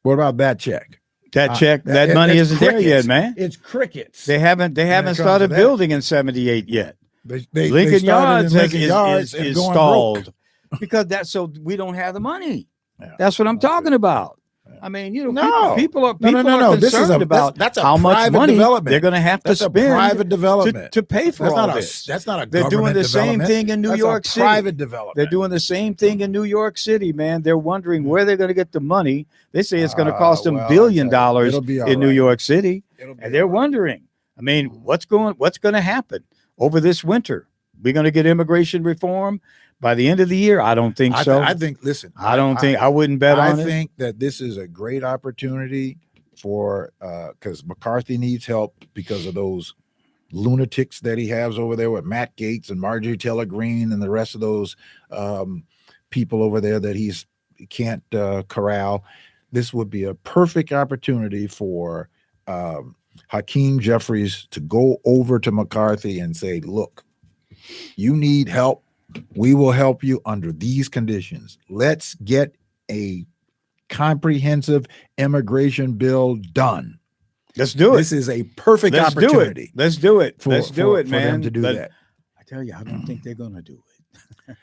What about that check? That money isn't there yet, man. It's crickets. They haven't started building in 78 yet. Lincoln Yards is stalled because we don't have the money. Yeah. That's what I'm talking about. I mean, people are concerned about how much money they're going to have to spend private development to pay for all this. That's not a They're doing the same thing in New York City. Private development. They're doing the same thing in New York City, man. They're wondering where they're going to get the money. They say it's going to cost them $1 billion in New York City, and they're wondering. I mean, what's going to happen over this winter? We're going to get immigration reform by the end of the year? I don't think so. I think. Listen, I wouldn't bet on it. I think that this is a great opportunity for because McCarthy needs help because of those lunatics that he has over there with Matt Gaetz and Marjorie Taylor Greene and the rest of those people over there that he can't corral. This would be a perfect opportunity for Hakeem Jeffries to go over to McCarthy and say, look, you need help. We will help you under these conditions. Let's get a comprehensive immigration bill done. Let's do it. This is a perfect opportunity. Let's do it. Let's do it, man. For them to do that. I tell you, I don't think they're going to do it.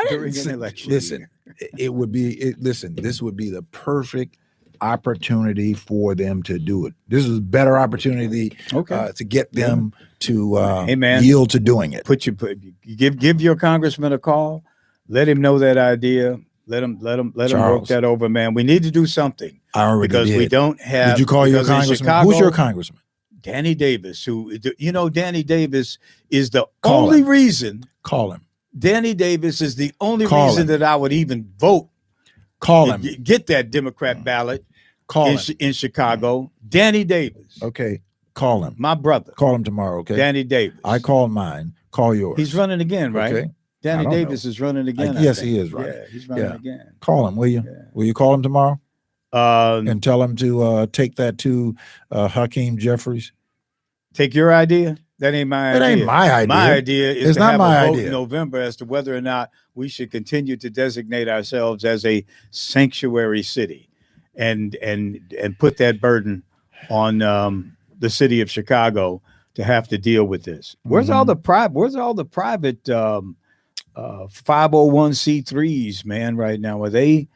During an election. Listen, it would be. Listen, this would be the perfect opportunity for them to do it. This is a better opportunity to get them to yield to doing it. Give your congressman a call. Let him know that idea. Let him work that over, man. We need to do something. I already because did. We don't have. Did you call your congressman? Chicago, who's your congressman? Danny Davis. Danny Davis is the only reason. Call him. Danny Davis is the only reason that I would even vote. Call him. Get that Democrat ballot. In Chicago. Danny Davis. Okay. Call him. My brother. Call him tomorrow. Okay. Danny Davis. I called mine. Call yours. He's running again, right? Okay. Danny Davis is running again. Yes, he is running. Yeah, he's running again. Call him, will you? Yeah. Will you call him tomorrow? And tell him to take that to Hakeem Jeffries. Take your idea? That ain't my idea. That ain't my idea. My idea is to not have my a vote idea. in November as to whether or not we should continue to designate ourselves as a sanctuary city. And put that burden on the city of Chicago to have to deal with this. Where's all the private 501c3s, man, right now? Are they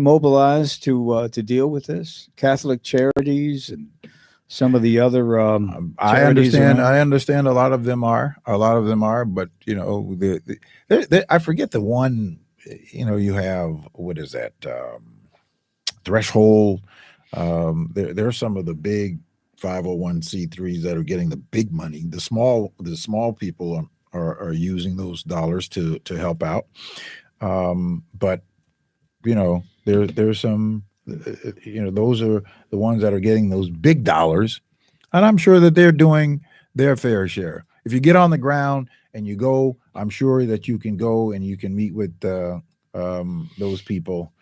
mobilized to deal with this? Catholic Charities and some of the other I understand a lot of them are, but I forget the one, you have, what is that? Threshold. There are some of the big 501c3s that are getting the big money. The small people are using those dollars to help out. But there's some those are the ones that are getting those big dollars, and I'm sure that they're doing their fair share. If you get on the ground and you go, I'm sure that you can go and you can meet with those people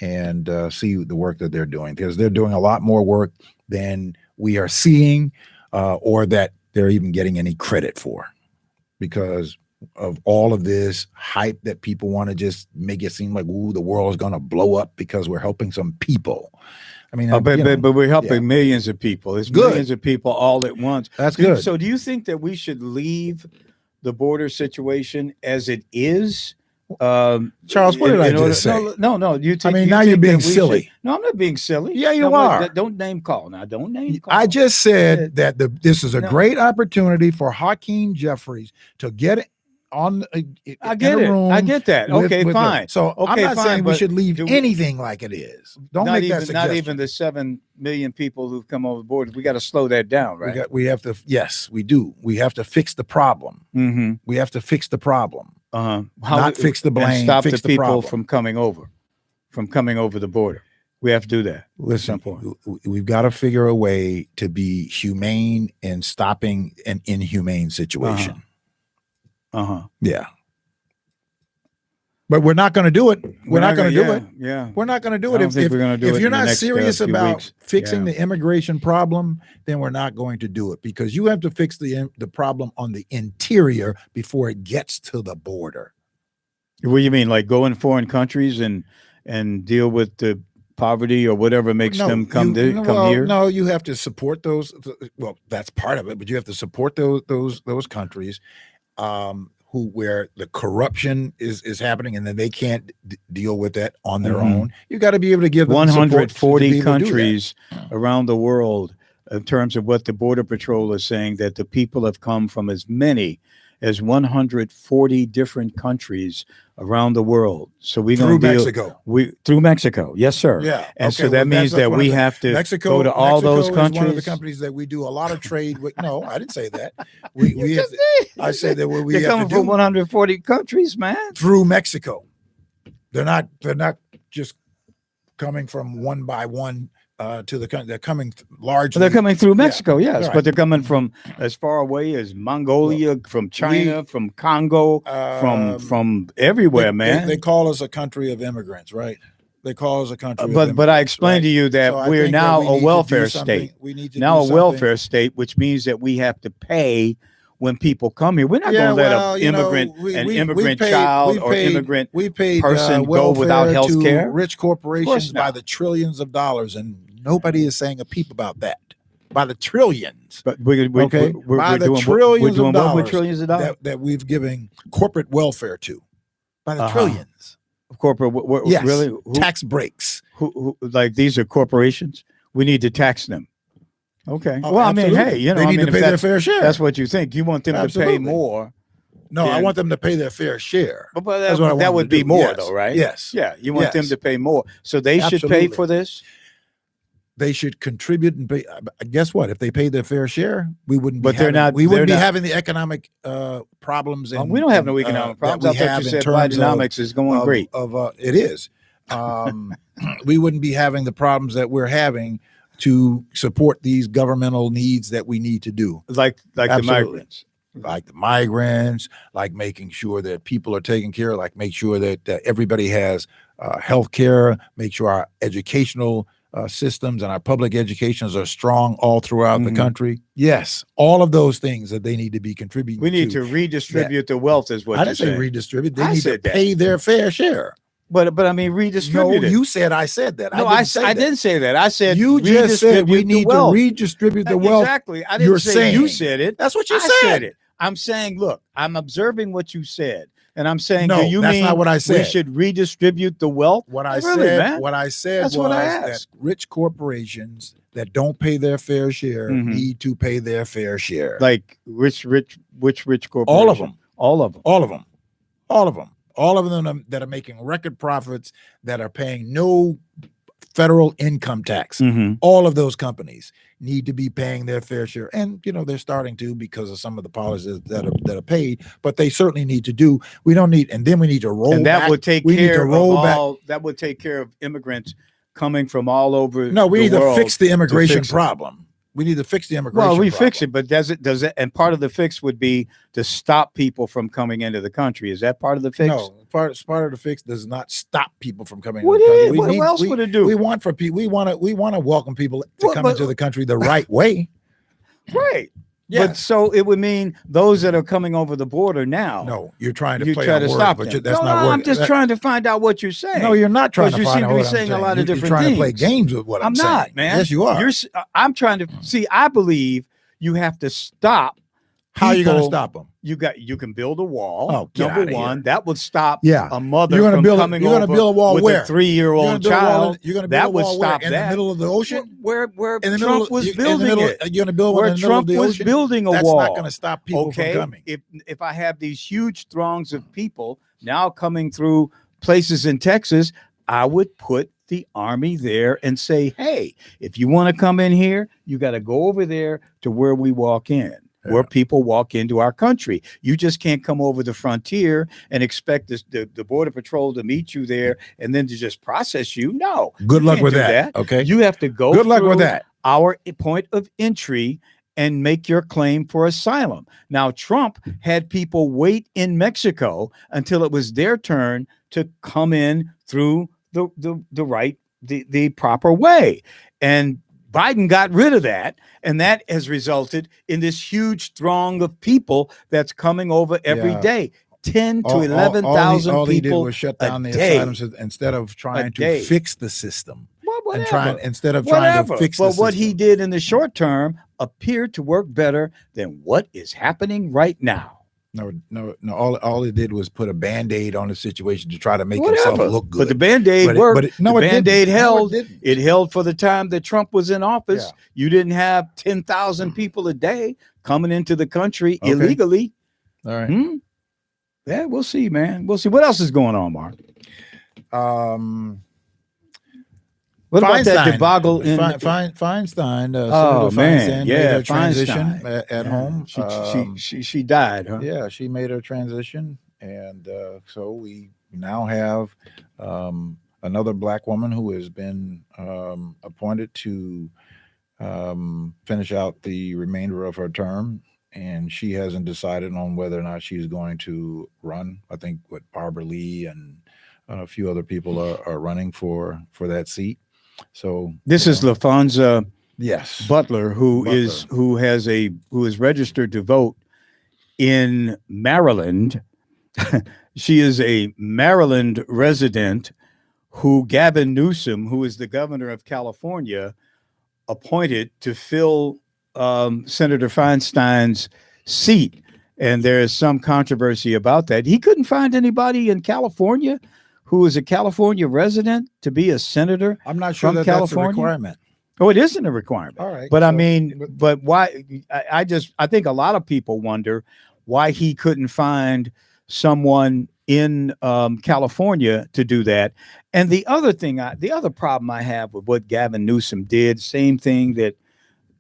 and see the work that they're doing, because they're doing a lot more work than we are seeing or that they're even getting any credit for, because of all of this hype that people want to just make it seem like, ooh, the world is going to blow up because we're helping some people. I mean, but we're helping millions of people. It's good. Millions of people all at once. That's good. So do you think that we should leave the border situation as it is? Charles, what did I just say? No. Now you're being silly. No, I'm not being silly. Yeah, you are. Don't name call. Now, don't name call. I just said that this is a great opportunity for Hakeem Jeffries to get it on. I get it. I get that. Okay, fine. So I'm not saying we should leave anything like it is. Don't make that suggestion. Not even the 7 million people who've come over the border. We got to slow that down, right? We have to. Yes, we do. We have to fix the problem. Mm-hmm. We have to fix the problem. Not fix the blame. And stop fix the people problem. from coming over the border. We have to do that. Listen, we've got to figure a way to be humane in stopping an inhumane situation. Yeah. But we're not going to do it. We're not going to do it. Yeah. We're not going to do I it. don't think we're going to do it. If you're in the not next, serious few about weeks. fixing the immigration problem, then we're not going to do it, because you have to fix the problem on the interior before it gets to the border. What do you mean, like go in foreign countries and deal with the poverty or whatever makes them come here? No, you have to support those. Well, that's part of it, but you have to support those countries where the corruption is happening, and then they can't deal with that on their own. You got to be able to give them 140 countries around the world, in terms of what the Border Patrol is saying, that the people have come from as many as 140 different countries around the world. So we through Mexico. Through Mexico, yes, sir. Yeah, and so that means that we have to go to all those countries. Is one of the countries that we do a lot of trade with. No, I didn't say that. I said that we They're coming from 140 countries, man. Through Mexico. They're not just coming from one by one. To the country, they're coming largely. They're coming through Mexico, yes, right. But they're coming from as far away as Mongolia, from China, from Congo, from everywhere, man. They call us a country of immigrants, right? They call us a country. But I explained to you that we're now a welfare state. We need to now a welfare state, which means that we have to pay when people come here. We're not going to let an immigrant child or immigrant person go without health care. Rich corporations by the trillions of dollars, and nobody is saying a peep about that. By the trillions. But we're doing trillions of dollars. What with trillions of dollars that we've given corporate welfare to. By the trillions. Corporate, yes. Really? Tax breaks. Who, like these are corporations? We need to tax them. Okay. Well, absolutely. I mean, hey, they need to pay their fair share. That's what you think. You want them to pay more. No, I want them to pay their fair share. But that would be more, though, right? Yes. Yeah. You want them to pay more. So they should pay for this? They should contribute and pay. Guess what? If they paid their fair share, we wouldn't. But they're not. We wouldn't be having the economic problems. We don't have no economic problems. I thought you said Bidenomics is going great. It is. We wouldn't be having the problems that we're having to support these governmental needs that we need to do, like the migrants. Like the migrants, like making sure that people are taken care of, like make sure that everybody has health care, make sure our educational systems and our public educations are strong all throughout the country. Yes, all of those things that they need to be contributing. We need to redistribute the wealth, is what I didn't say redistribute. They need to pay their fair share. But I mean, redistribute. No, you said I said that. No, I didn't say that. I said you just said we need to redistribute the wealth. Exactly. I didn't say you said it. That's what you said. It. I'm saying, look, I'm observing what you said, and I'm saying, no, do you that's mean not what I said. We should redistribute the wealth? What I said was that rich corporations that don't pay their fair share need to pay their fair share. Like which rich corporations? All of them. All of them. All of them. All of them. All of them that are making record profits, that are paying no federal income tax. All of those companies need to be paying their fair share, and they're starting to because of some of the policies that are paid. But they certainly need to do. We don't need, and then we need to roll. And that would take care of all. That would take care of immigrants coming from all over. No, we need to fix the immigration problem. We need to fix the immigration problem. Well, we fix it, but does it? And part of the fix would be to stop people from coming into the country. Is that part of the fix? No, part of the fix does not stop people from coming into the country. What else would it do? We want to welcome people to come into the country the right way. Right. Yeah. But so it would mean those that are coming over the border now. No, you're trying to play on words, stop but them. That's not working. I'm just trying to find out what you're saying. No, you're not trying to find out. You seem to be saying a lot of different things. You're trying to play games with what I'm saying. I'm not, man. Yes, you are. I'm trying to see. I believe you have to stop. How are you going to stop them? You can build a wall. Oh, number one, that would stop a mother from coming over build a wall with where? a 3-year-old child. You're going to build a wall stop in the middle of the ocean? Where Trump was building it. You're going to build one in the middle of the ocean? Trump was building a wall. That's not going to stop people from coming. If I have these huge throngs of people now coming through places in Texas, I would put the army there and say, hey, if you want to come in here, you got to go over there to where we walk in. where people walk into our country. You just can't come over the frontier and expect the Border Patrol to meet you there and then to just process you. No. Good luck with that. Okay. You have to go Good luck with that. Our point of entry and make your claim for asylum. Now, Trump had people wait in Mexico until it was their turn to come in through the proper way. And Biden got rid of that, and that has resulted in this huge throng of people that's coming over every day. 10 to 11,000 people. All he did was shut down the asylums instead of trying to fix the system. Well, trying to fix the system. What he did in the short term appeared to work better than what is happening right now. No. All it did was put a Band-Aid on the situation to try to make himself look good. But the Band-Aid worked. The Band-Aid held. No, it held for the time that Trump was in office. Yeah. You didn't have 10,000 people a day coming into the country illegally. All right. Yeah, we'll see, man. We'll see. What else is going on, Mark? What about that debacle in Feinstein? Feinstein made her transition at home. She died, huh? Yeah, she made her transition, and so we now have another Black woman who has been appointed to finish out the remainder of her term, and she hasn't decided on whether or not she's going to run. I think Barbara Lee and a few other people are running for that seat. So this is LaFonza Butler, who Butler. who is registered to vote in Maryland. She is a Maryland resident who Gavin Newsom, who is the governor of California, appointed to fill Senator Feinstein's seat. And there is some controversy about that. He couldn't find anybody in California who is a California resident to be a senator. I'm not sure that that's a requirement. Oh, it isn't a requirement. All right. But but why? I think a lot of people wonder why he couldn't find someone in California to do that. And the other problem I have with what Gavin Newsom did, same thing that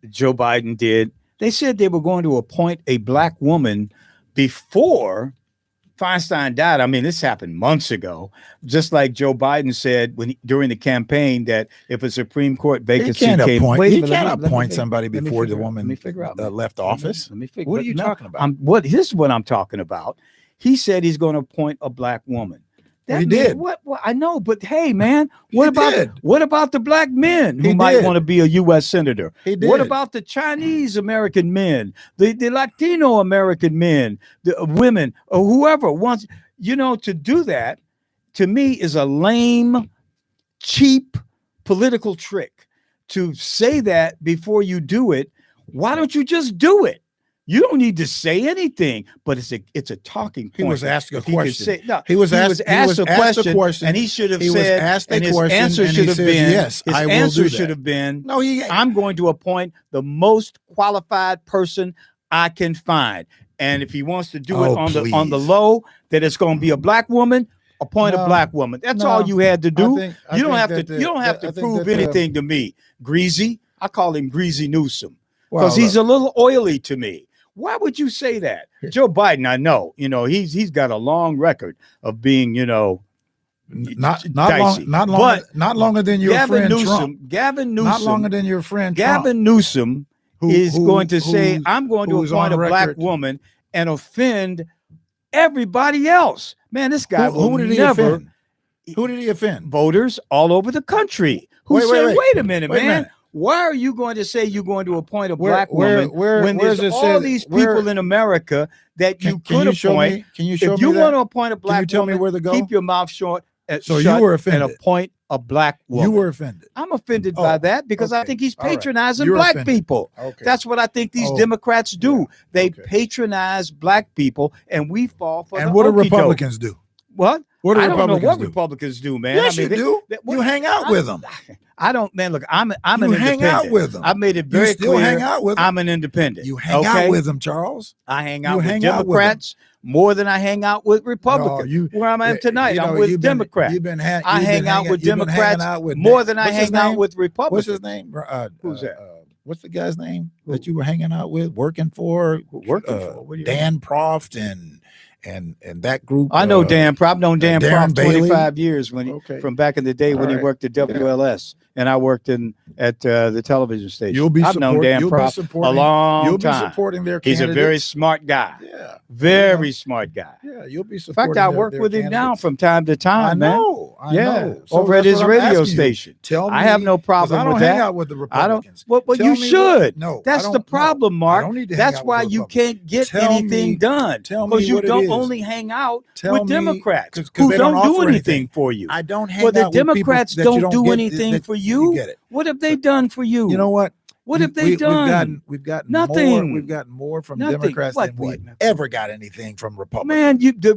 Joe Biden did. They said they were going to appoint a Black woman before Feinstein died. I mean, this happened months ago. Just like Joe Biden said during the campaign that if a Supreme Court vacancy he can't appoint somebody before the woman left office. What are you talking about? This is what I'm talking about. He said he's going to appoint a Black woman. He did. What I know, but hey, man, what about the Black men who might want to be a U.S. senator? He did. What about the Chinese American men, the Latino American men, the women, or whoever wants, to do that? To me, is a lame, cheap political trick. To say that before you do it, why don't you just do it? You don't need to say anything, but it's a talking point. He was asked a question. He was asked a question, and he should have said, and his answer should have been, yes, I will do that. His answer should have been, no, I'm going to appoint the most qualified person I can find. And if he wants to do it on the low, that it's going to be a Black woman, appoint a Black woman. That's all you had to do. You don't have to prove anything to me. Greasy, I call him Greasy Newsom because he's a little oily to me. Why would you say that? Joe Biden, I know, he's got a long record of being, not longer than your friend Trump. Gavin Newsom, not longer than your friend Trump. Gavin Newsom is going to say, I'm going to appoint a Black woman and offend everybody else. Man, this guy who did he offend? Who did he offend? Voters all over the country who say, wait a minute, man. Why are you going to say you're going to appoint a Black woman when there's all these people in America that you could appoint? If you want to appoint a Black woman, keep your mouth shut you were offended and appoint a Black woman. You were offended. I'm offended by that because I think he's patronizing Black people. Okay. That's what I think these Democrats do. They patronize Black people, and we fall for and what do Republicans do? What? I don't know what Republicans do, man. Yes, you do. You hang out with them. I don't, man. Look, I'm an independent. You hang out with them. I made it very clear. Hang out with them. I'm an independent. You hang out with them, Charles. I hang out with Democrats more than I hang out with Republicans. Where I'm at tonight, I'm with Democrats. I hang out with Democrats more than I hang out with Republicans. What's his name? Who's that? what's the guy's name that you were hanging out with, working for? What do you Dan Proft and that group. I know Dan Proft. I've known Dan Darren Proft Bailey. 25 years from back in the day when he worked at WLS and I worked at the television station. I've known Dan Proft a long time. You'll be supporting their candidates. He's a very smart guy. Yeah. Very smart guy. Yeah, you'll be supporting. In fact, I work with him now from time to time, I know. So over at his radio station. Tell me, I have no problem with that. I don't hang out with the Republicans. Well, you should. No, that's the problem, Mark. I don't need to that's why you can't get anything done. Because you don't only hang out with Democrats who don't do anything for you. I don't hang out with people. Well, the Democrats don't do anything for you. What have they done for you? You know what? What have they done? We've gotten nothing. More. We've gotten more from Democrats than we ever got anything from Republicans. Man,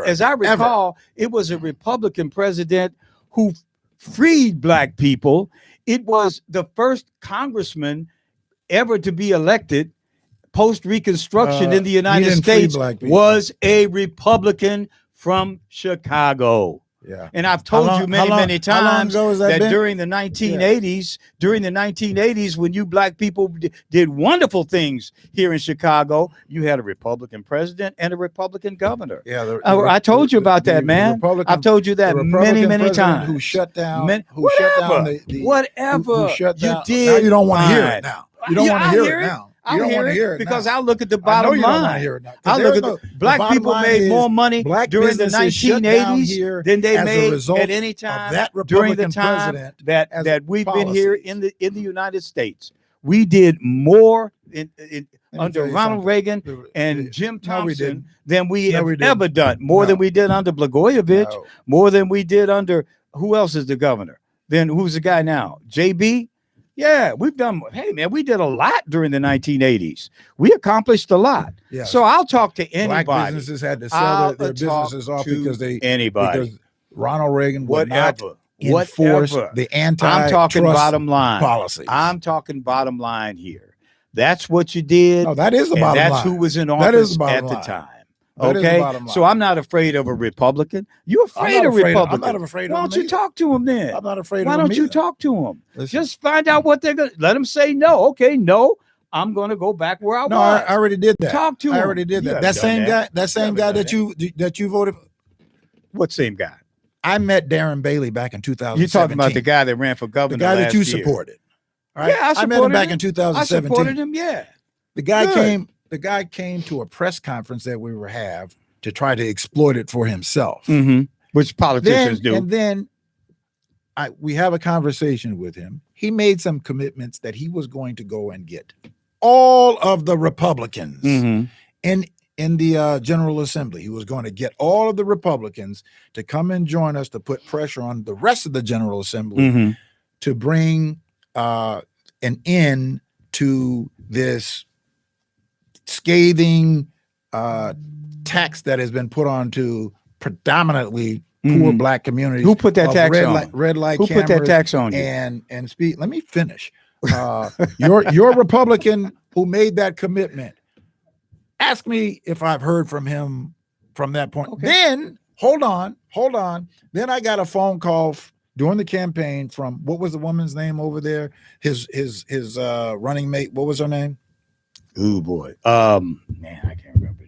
as I recall, it was a Republican president who freed black people. It was the first congressman ever to be elected post Reconstruction in the United States was a Republican from Chicago. Yeah. And I've told you many times that during the 1980s, when you black people did wonderful things here in Chicago, you had a Republican president and a Republican governor. Yeah, I told you about that, man. I've told you that many times. Who shut down? Whatever you did. Now you don't want to hear it now. You don't want to hear it now. You don't want to hear it because I look at the bottom line. I look at the black people made more money during the 1980s than they made at any time during the time that we've been here in the United States. We did more under Ronald Reagan and Jim Thompson than we have ever done. More than we did under Blagojevich. More than we did under who else is the governor? Then who's the guy now? JB. Yeah, we've done. Hey, man, we did a lot during the 1980s. We accomplished a lot. Yeah. So I'll talk to anybody. Black businesses had to sell their businesses off because because Ronald Reagan would not enforce the anti-trust I'm talking bottom line policy. I'm talking bottom line here. That's what you did. No, that is the bottom line. That's who was in office at the time. Okay, so I'm not afraid of a Republican. You're afraid of Republicans. I'm not afraid of them. Why don't you talk to them then? I'm not afraid of them. Why don't you talk to them? Just find out what they're going to let them say. No, okay, no. I'm going to go back where I was. No, I already did that. Talk to him. I already did that. That same guy that you voted. What same guy? I met Darren Bailey back in 2017. You're talking about the guy that ran for governor. The guy that you supported. All right? Yeah, I met him back in 2017. I supported him. Yeah. The guy came to a press conference that we were have to try to exploit it for himself, which politicians do. And then we have a conversation with him. He made some commitments that he was going to go and get all of the Republicans in the General Assembly. He was going to get all of the Republicans to come and join us to put pressure on the rest of the General Assembly to bring an end to this scathing tax that has been put on to predominantly poor black communities. Who put that tax on? Red light Who put that tax on you? And speed. Let me finish. Your Republican who made that commitment. Ask me if I've heard from him from that point. Okay. Then hold on. Then I got a phone call during the campaign from what was the woman's name over there? His running mate. What was her name? Oh boy. Man, I can't remember.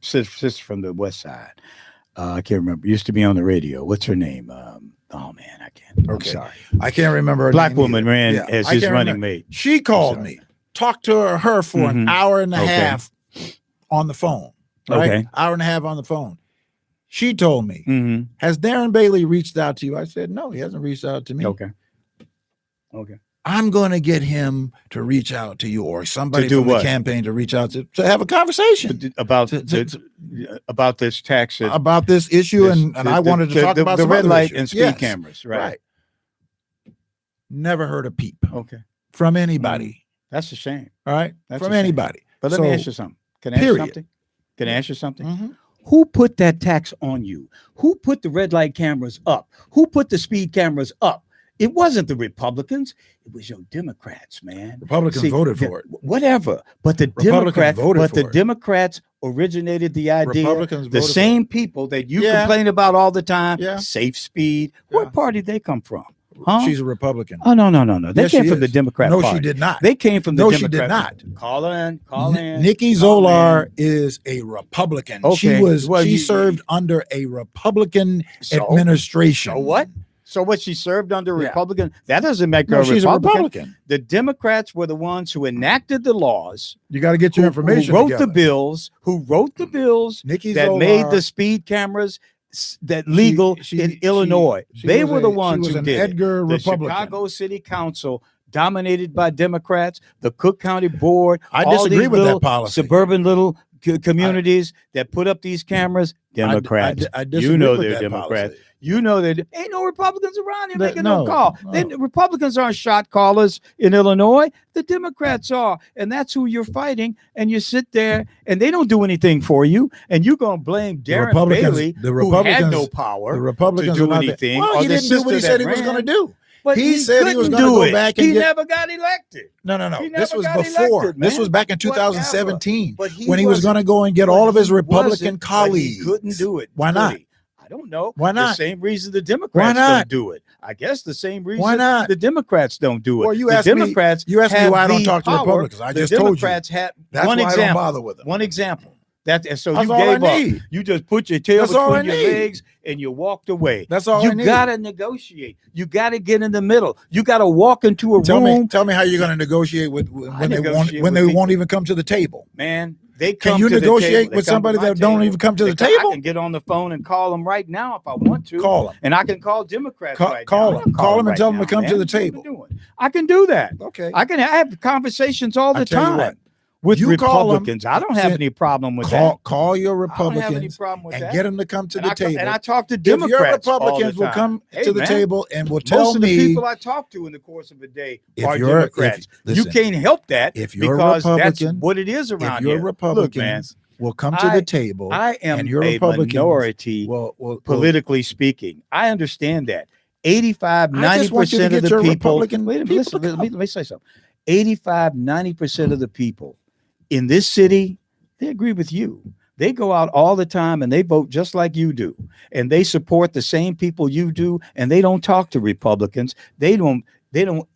Sister from the West Side. I can't remember. Used to be on the radio. What's her name? Oh man, I can't. Okay. I'm sorry. I can't remember. Her Black name woman ran as his running mate. She called me. Talked to her for an hour and a half on the phone. Right? Okay. Hour and a half on the phone. She told me, has Darren Bailey reached out to you? I said, no, he hasn't reached out to me. Okay. I'm going to get him to reach out to you or somebody from the campaign to reach out to have a conversation about this tax, about this issue. And I wanted to talk about the red light issues. and speed cameras. Right. Never heard a peep. Okay. From anybody. That's a shame. All right. From anybody. But let me ask you something. Can I ask you something? Who put that tax on you? Who put the red light cameras up? Who put the speed cameras up? It wasn't the Republicans. It was your Democrats, man. Republicans voted for it. Whatever. But the Democrats originated the idea. The same people that you complain about all the time, safe speed. What party did they come from? Huh? She's a Republican. Oh, no. They Yes, came she from the is. Democrat No, Party. she did not. They came from the No, Democrat she did not. Call in. Nikki Zolar is a Republican. Okay. She served under a Republican So? administration. So what? So what? She served under a Yeah. Republican? That doesn't make her No, a she's Republican. a Republican. The Democrats were the ones who enacted the laws. You got to get your information Who wrote together. the bills? Who wrote the bills Nikki that Zolar, made the speed cameras that legal in Illinois? They were the ones who did Edgar it. The Republican. Chicago City Council, dominated by Democrats, the Cook County Board. I all disagree these with that little policy. Suburban little communities that put up these cameras. Democrats. I disagree you know with they're that Democrats. policy. You know that ain't no Republicans around here making no No, call. no. Republicans aren't shot callers in Illinois. The Democrats are, and that's who you're fighting. And you sit there, and they don't do anything for you. And you're gonna blame Darren Bailey, who had no power The Republicans to do are not anything. Well, or he the didn't do what he sister said that he was ran. going to do. But He said he was couldn't gonna do go it. back and he get- never got elected. No. He This never was got before. elected, This man. was back in 2017 But he when he was wasn't- going to go and get but all of his he Republican wasn't, but colleagues. He couldn't do it. Why could not? he? I don't know. Why not? The same reason the Democrats not? don't do it. I guess the same reason Why not? the Democrats don't do it. Well, you the asked me- Democrats you asked me have why I don't the talk to power. Republicans. I The just told you. Democrats had That's one why I don't example. bother with them. One example. So That's you all I gave up. need. You just put your tail That's all I between your need. legs and you walked away. That's all I You need. gotta negotiate. You gotta get in the middle. You gotta walk into a Tell room. me how you're going to negotiate with when they negotiate won't with won't even come to the table. Man, they Can come you to the negotiate table. They with come to somebody my that don't table. even come to the I table? can get on the phone and call them right now if I want to. Call them. And I can call Democrats Call- right call now. them. Call them and right tell them to now, come to man. the What you table. doing? I can do that. Okay. I have conversations all I the tell you time what, with you call 'em, Republicans. I don't have send- any problem with Call your that. I don't have any Republicans problem with and that. get them to come to and the I, table. And I talk to If your Democrats all the Republicans will time. come Hey, to the man, table and will most tell of the me people I talk to in the course of a day if are you're- Democrats. if- You listen, can't help that if you're because that's Republican, what it is if around your here. Look, man, Republicans will come to the table, I am and your a Republicans minority, will politically speaking. I understand that. 85, I just want you to 90% of get the your people. Republican Wait a minute, people listen, to let me say something. 85, 90% of the people in this city, they agree with you. They go out all the time and they vote just like you do. And they support the same people you do. And they don't talk to Republicans. They don't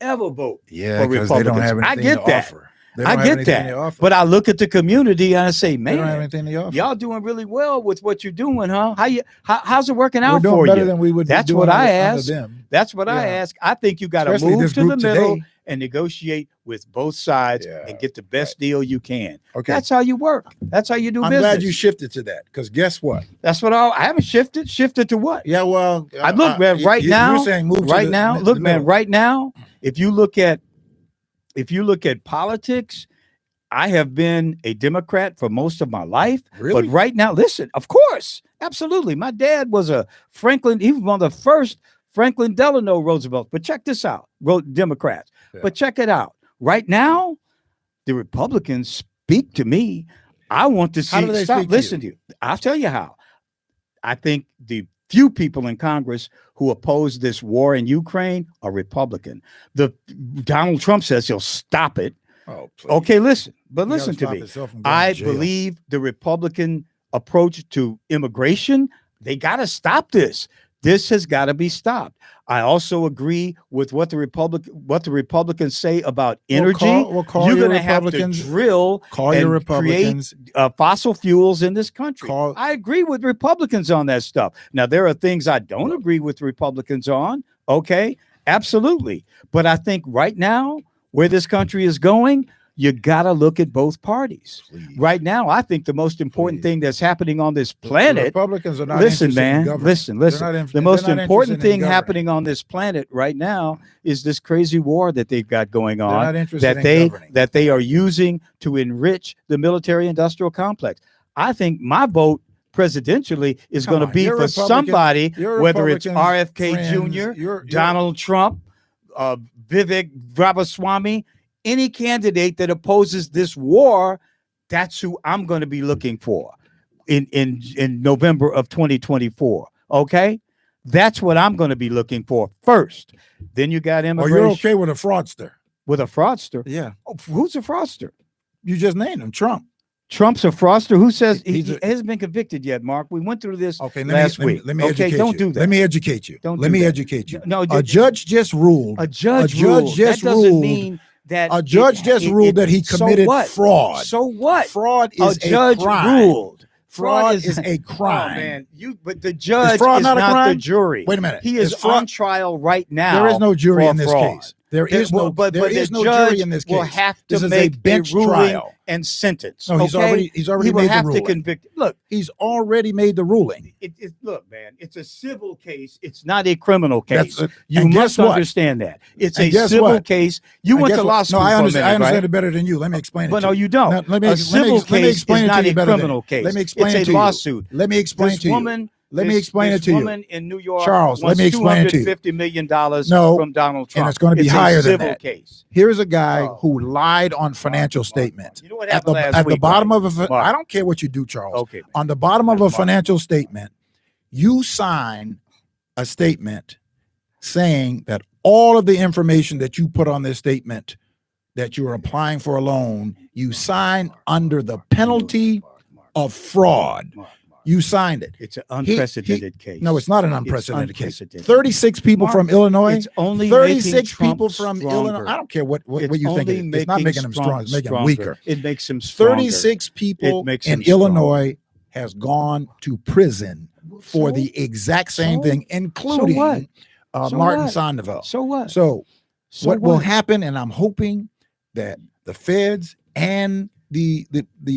ever vote Yeah, for because they don't have Republicans. anything I get to that. offer. They don't I have get anything that. to offer. But I look at the community and I say, They don't have man, anything to offer. y'all doing really well with what you're doing, huh? How's it working We're out doing for better you? than we would That's be doing what I under ask. them. That's what I Yeah. ask. I think you got to Especially move this to the group middle today. and negotiate with both sides Yeah, and get the best deal you can. Okay. That's how you work. That's how you do I'm business. glad you shifted to that because guess what? That's what I haven't shifted. Shifted to what? Yeah, well, I look, man, right now, you're saying move to right the- now, the look, man, middle. right now, if you look at politics, I have been a Democrat for most of my life. Really? But right now, listen, of course, absolutely. My dad was he was one of the first Franklin Delano Roosevelt. But check this out, Democrats. Yeah. But check it out. Right now, the Republicans speak to me. I want to see. How do they Stop. speak to Listen to you. I'll tell you how. I think the few people in Congress who oppose this war in Ukraine are Republican. Donald Trump says he'll stop it. Oh, please. Okay, listen, but You gotta listen to stop me. yourself from going I to jail. believe the Republican approach to immigration, they got to stop this. This has got to be stopped. I also agree with what the Republicans say about energy. Call You're your going to have to Republicans. drill Call your and create Republicans. fossil fuels in this country. Call- I agree with Republicans on that stuff. Now, there are things I don't agree with Republicans on. Okay, absolutely. But I think right now, where this country is going, you got to look at both parties. Please. Right now, I think the most important Please. thing that's happening on this The planet. Republicans are not Listen, interested in man. governing. Listen. They're The they're most not important interested in thing governing. happening on this planet right now is this crazy war that they've got going They're on not interested in governing. that they are using to enrich the military-industrial complex. I think my vote presidentially is Come going to on, be your for Republicans- somebody, your whether it's Republicans RFK friends, Jr., your- Donald Trump, Vivek Ramaswamy, any candidate that opposes this war. That's who I'm going to be looking for in November of 2024. Okay, that's what I'm going to be looking for first. Then you got Oh, immigration. you're okay with a fraudster? With a fraudster? Yeah. Oh, who's a fraudster? You just named him, Trump. Trump's a fraudster. Who says he He's hasn't been convicted yet, Mark? We went through this Okay, last week. Let me educate don't you. do that. Let me educate you. Don't let do me that. educate you. No, a judge just ruled. A judge just that doesn't ruled. mean that A judge just ruled that he committed fraud. So what? Fraud is a judge crime. Ruled. Fraud is a crime. Oh man, but the judge is fraud not a crime? the jury. Wait a minute. He is on trial right now. There is no jury in this fraud. case. There is no jury in this case. Will have to this is make a bench ruling trial and sentence. No, he's already he made will have the ruling. to convict. Look, he's already made the ruling. Look, man, it's a civil case. It's not a criminal case. You and must guess what? understand that. It's And a civil what? case. You And went guess to what? law school. No, I understand. For a minute, I understand right? it better than you. Let me explain it. But to no, you you don't. Now, let me a civil case explain is it to not you a better criminal case. Let me explain it It's to a you. lawsuit. Let me explain it to you. Let me explain it to you. This woman in New York, Charles, let me explain it to you. $250 million No, from Donald Trump. And it's going to be higher than that. Case. Here's a guy who lied on financial statements. You know what At happened last the week, bottom right? of I don't care what you do, Charles. Okay, man. On the bottom of a financial statement, you sign a statement saying that all of the information that you put on this statement that you are applying for a loan, you sign under the penalty of fraud. You signed it. It's an unprecedented case. No, it's not an unprecedented case. Unprecedented. 36 people from Illinois. It's only 36 making people Trump from stronger. Illinois. I don't care what you think. It's It's not making him strong. It's making him weaker. It makes him stronger. 36 people makes in him stronger. Illinois has gone to prison for the exact same thing, including Martin Sandoval. So what? So what will happen, and I'm hoping that the feds and the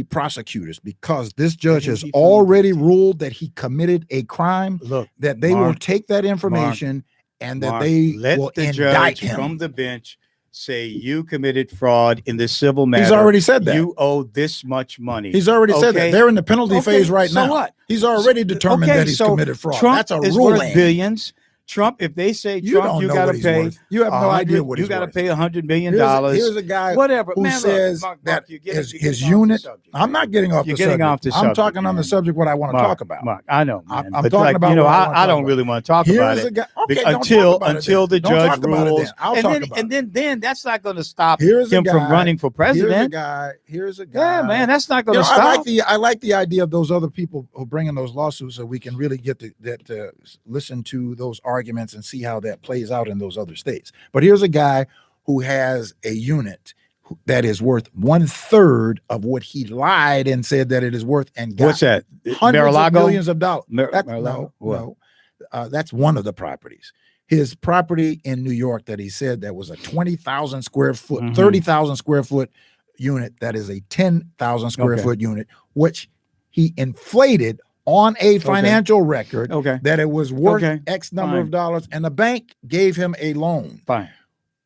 prosecutors, because this judge has already ruled that he committed a crime, that they will take that information and that they will indict him from the bench. Say you committed fraud in this civil matter. He's already said that. You owe this much money. He's already said that. They're in the penalty phase right now. So what? He's already determined that he's committed fraud. Trump That's a is ruling. worth billions. Trump, if they say Trump, you got to pay. You have no idea what he's worth. You got to pay $100 million. Here's a guy who says that his unit. I'm not getting off the subject. I'm talking on the subject what I want to talk about. Mark, I know, man. I'm talking about. I don't really want to talk about it until the judge rules. And then that's not going to stop him from running for president. Here's a guy. Yeah, man, that's not going to stop. I like the idea of those other people who bring in those lawsuits, so we can really get to listen to those arguments and see how that plays out in those other states. But here's a guy who has a unit that is worth 1/3 of what he lied and said that it is worth, and got what's that? hundreds of millions of dollars. No, that's one of the properties. His property in New York that he said that was a 20,000 square foot, 30,000 square foot unit. That is a 10,000 square foot unit, which he inflated on a financial record that it was worth X number of dollars, and the bank gave him a loan.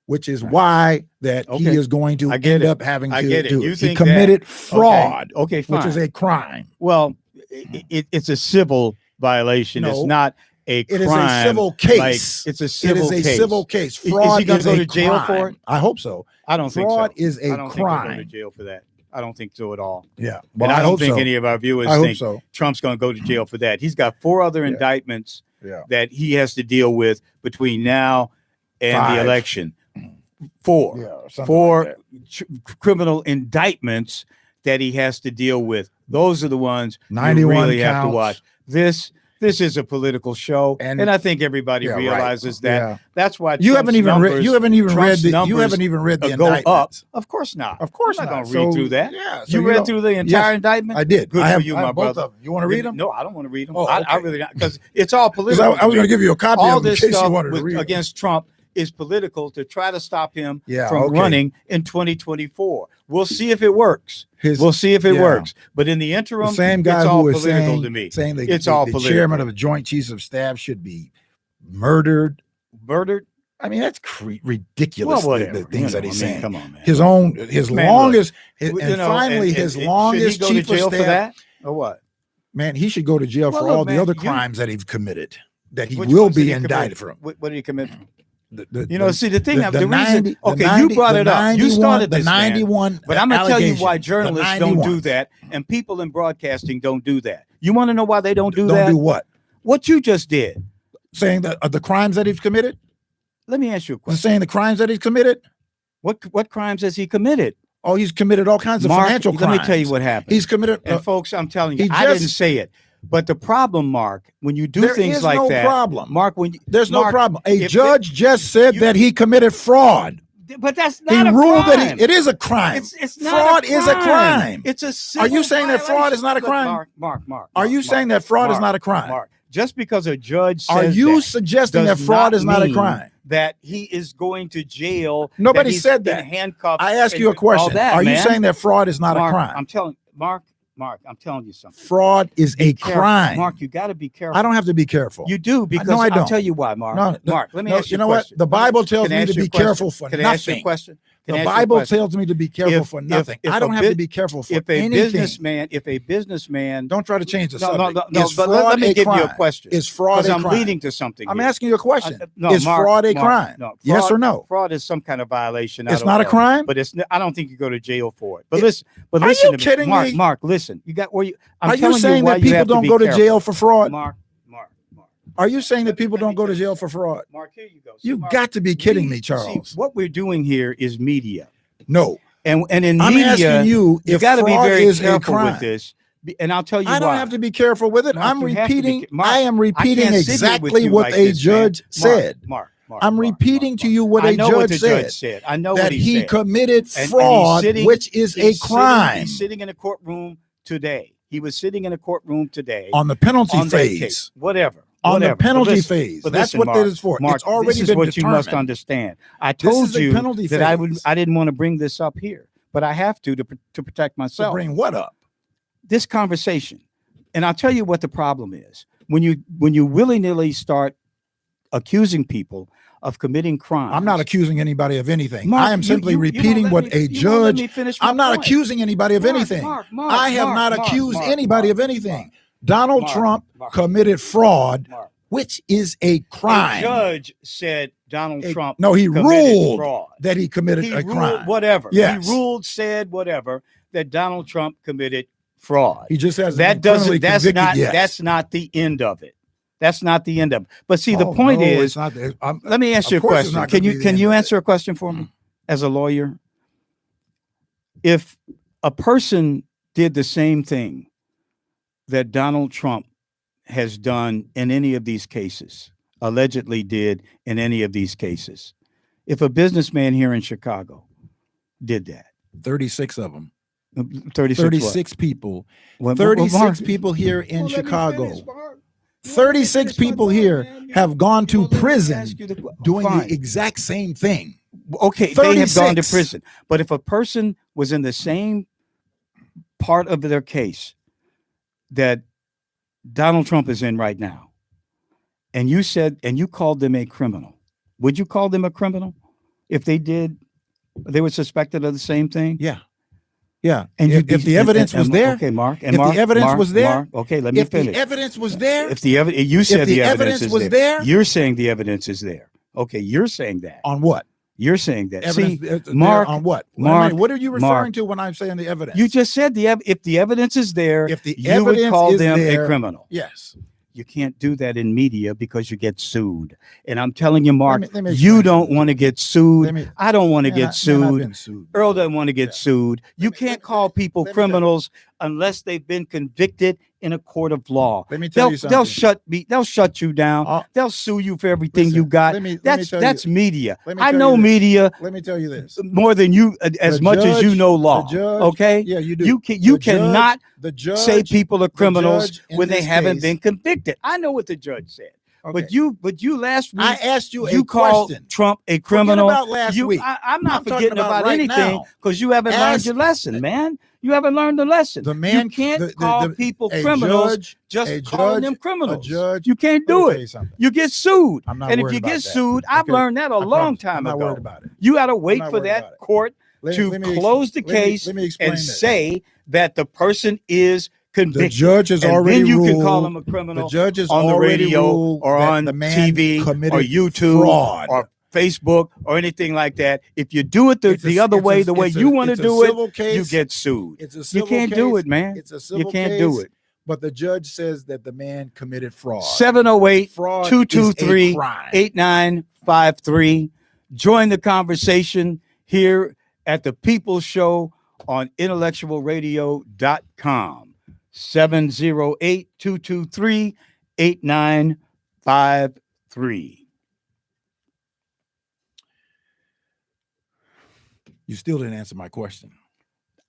Which is why that he is going to end up having to do it. He committed fraud, which is a crime. Well, it's a civil violation. It's not a crime. It is a civil case. It's a civil case. It is a civil case. Fraud is he going to go to jail crime. for it? I hope so. I don't think so. Fraud is a I don't crime. think he'll go to jail for that. I don't think so at all. Yeah. Well, and I don't think any of our viewers think Trump's going to go to jail for that. He's got 4 other indictments that he has to deal with between now and the election. 4 criminal indictments that he has to deal with. Those are the ones 91 you really counts. have to watch. This is a political show, and I think everybody realizes that. Yeah. That's why you haven't even read the go indictments. Up. Of course not. Of course I'm not. not going to read through that. Yeah, you read through the entire indictment. I did. Good for you, my brother. Both of them. You want to read them? No, I don't want to read them. Oh, okay. I really don't, because it's all political. I was going to give you a copy all of them in this case stuff you wanted to read against Trump is political to try to stop him Yeah, from okay. running in 2024. We'll see if it works. We'll see if it works. But in the interim, The same guy it's all who was political to me. saying It's all the political. chairman of the Joint Chiefs of Staff should be murdered. Murdered? I mean, that's ridiculous. Well, whatever. The things that he's saying. Come on, man. His Man, longest, look, and finally, his longest should he go chief to jail of for staff. that? Or what? Man, he should go to jail Well, for look, all man, the other you- crimes that he's committed. That he Which will ones did be he indicted commit? from. What did he commit? The See, the thing, the reason, 90 okay, you brought it up. You started the this, man. 91. But I'm going to tell you why allegation, journalists the don't 91. do that, and people in broadcasting don't do that. You want to know why they don't do that? Don't do what? What you just did. Saying that the crimes that he's committed? Let me ask you a question. Saying the crimes that he's committed? What crimes has he committed? Oh, he's committed all kinds of Mark, financial crimes. let me tell you what happened. He's committed. And folks, I'm telling you, he I didn't say it. But the problem, Mark, when you do things like that, there's no problem. Mark, there's no problem. A judge just said that he committed fraud. But that's not he a ruled crime. that it is a crime. It's not fraud a crime. is a crime. It's a civil Are you saying violation. that fraud is not a crime? Mark. Are you saying that fraud is not a crime? Mark, just because a judge says are you suggesting that fraud is not a crime? That he is going to jail. Nobody said that. Handcuffs. I ask you a question. Are you saying that fraud is not a crime? I'm telling Mark, I'm telling you something. Fraud is a crime. Mark, you got to be careful. I don't have to be careful. You do, because no, I don't. I'll tell you why, Mark. Mark, let me ask you a question. You know what? The Bible tells me to be careful for nothing. Can I ask you a question? The Bible tells me to be careful for nothing. I don't have to be careful for anything. If a businessman, don't try to change the subject. No, but let me give you a question. Is fraud a crime? I'm leading to something. I'm asking you a question. Is fraud a crime? No. Yes or no? Fraud is some kind of violation. It's not a crime? But I don't think you go to jail for it. But listen, are you kidding me? Mark, listen. You got where you. Are you saying that people don't go to jail for fraud? Mark. Are you saying that people don't go to jail for fraud? Mark, here you go. You've got to be kidding me, Charles. See, what we're doing here is media. No. And in I'm media, asking you if got to be fraud very is careful a crime. with this. And I'll tell you why. I don't have to be careful with it. Mark, I'm repeating. I am I repeating can't sit here with exactly you what like a this, judge man. said. I'm repeating to you what a judge said. I know that what he said. committed fraud, which is a crime. He's sitting in a courtroom today. He was sitting in a courtroom today on the penalty phase. Whatever. On the penalty phase. That's what that is for. Mark, it's already this been is what determined. you must understand. I told you that phase. I didn't want to bring this up here, but I have to protect myself. To bring what up? This conversation. And I'll tell you what the problem is. When you willy-nilly start accusing people of committing crimes. I'm not accusing anybody of anything. Mark, I am simply repeating what a judge. I'm not accusing anybody of anything. I have not accused anybody of anything. Donald Trump committed fraud, which is a crime. A judge said Donald Trump. No, he ruled fraud. That he committed a crime. Whatever. Yes. He ruled, said whatever, that Donald Trump committed fraud. He just has that's not the end of it. That's not the end of it. But see, the point is, let me ask you a question. Can you answer a question for me as a lawyer? If a person did the same thing that Donald Trump has done in any of these cases, allegedly did in any of these cases, if a businessman here in Chicago did that, 36 of them. 36 people. 36 people here in Chicago. 36 people here have gone to prison doing the exact same thing. Okay, 36. They have gone to prison. But if a person was in the same part of their case that Donald Trump is in right now, and you called them a criminal, would you call them a criminal if they were suspected of the same thing? Yeah. Yeah, and if the evidence was there, okay, Mark. If the evidence was there, okay, let me finish. If the evidence was there, you said the evidence was there, you're saying the evidence is there. Okay, you're saying that. On what? You're saying that. Evidence, see, Mark, on what? Mark, what are you referring to when I'm saying the evidence? You just said if the evidence is there, you would call them a criminal. Yes. You can't do that in media because you get sued. And I'm telling you, Mark, you don't want to get sued. I don't want to get sued. Earl doesn't want to get sued. You can't call people criminals unless they've been convicted in a court of law. Let me tell you something. They'll shut you down. They'll sue you for everything you got. That's media. I know media. Let me tell you this. More than you, as much as you know law. Okay? Yeah, you do. You cannot say people are criminals when they haven't been convicted. I know what the judge said. Okay. But you last week I asked you a called question. Trump a criminal. Forget about last week. I'm not forgetting about anything because you haven't learned your lesson, man. You haven't learned the lesson. You can't call people criminals just calling them criminals. You can't do it. You get sued. And if you get sued, I've learned that a long time ago. Worried about it. You got to wait for that court to close the case and say that the person is convicted. The judge has already then you ruled. Can call them a criminal. The judge has on the already radio ruled or on the man TV committed or YouTube fraud. or Facebook or anything like that. If you do it the other way, the way you want to do it, you get sued. You can't do it, man. It's a civil You can't case, do it. But the judge says that the man committed fraud. 708-223-8953. Join the conversation here at the People's Show on IntellectualRadio.com. 708-223-8953. You still didn't answer my question.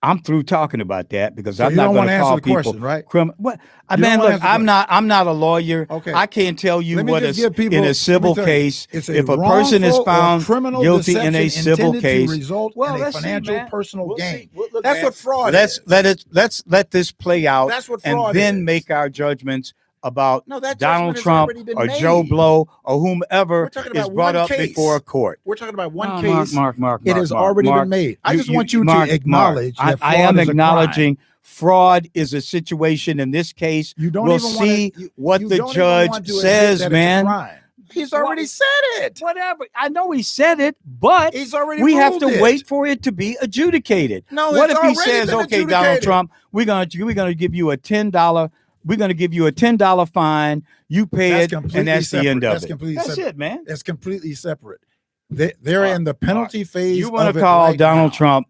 I'm through talking about that because So I'm you not don't going want to to answer call the people question, right? What? You Man, don't wanna look, answer the I'm not a lawyer. Okay. I can't tell you Let me what just give people- in a let me civil tell you, case. It's If a person is wrongful or found criminal guilty in a deception civil intended case, to result well, in a let's see, financial man. personal We'll gain. see. Look, That's man, what fraud let's is. let's let this play out. That's what and fraud then is. make our judgments about No, that Donald judgment has Trump already been or made. Joe Blow or whomever We're talking is about brought one up case. before a court. We're talking about one Oh, case. Mark, It has Mark, already Mark, been made. I just want you Mark, to acknowledge that I fraud am is a acknowledging fraud is a situation in this case. You don't we'll even see wanna, what the don't even judge want to admit says, that it's a man. crime. He's already said it. Whatever. I know he said it, but He's already we have ruled to it. wait for it to be adjudicated. No, What it's if he already says, been "Okay, Donald adjudicated. Trump, we're gonna give you a $10. We're gonna give you a $10 fine. You pay That's it, completely and that's separate. the end of That's it. completely That's separate. it, man. It's completely separate. They're in the penalty phase. You want of to it call right Donald now. Trump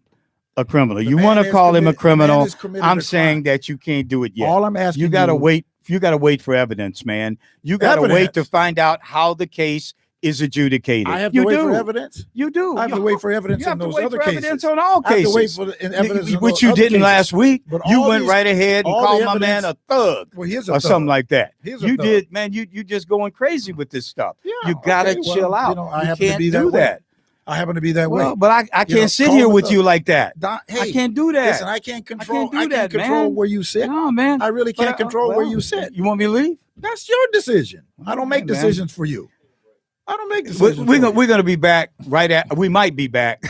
a criminal? The You man want to has call him a committed- the man criminal? has committed I'm a saying crime. that you can't do it yet. All I'm asking You got to you- wait. You got to wait for evidence, man. You got to wait to Evidence? find out how the case is adjudicated. I have to you wait do. for evidence. You do. I have to wait for evidence You in have to those wait other for cases. evidence on all I have to wait cases. for the evidence in Which those you other didn't cases. last week. But You all went these- right ahead and all called the my man a evidence- thug Well, here's a or thug. something like that. Here's a You thug. did, man. You just going crazy with this stuff. Yeah, You gotta okay, well, chill out. you know, I you happen to can't be do that way. that. I happen to be that way. Well, but I You can't know, sit call here him a with thug. you like that. Hey, I can't do that. Listen, I can't control. do that, control man. where you sit. No, man. I really can't But, control where well, you sit. You want me to leave? That's your decision. I don't make Okay, man. decisions for you. I don't make decisions. We're for you. going to be back right at. We might be back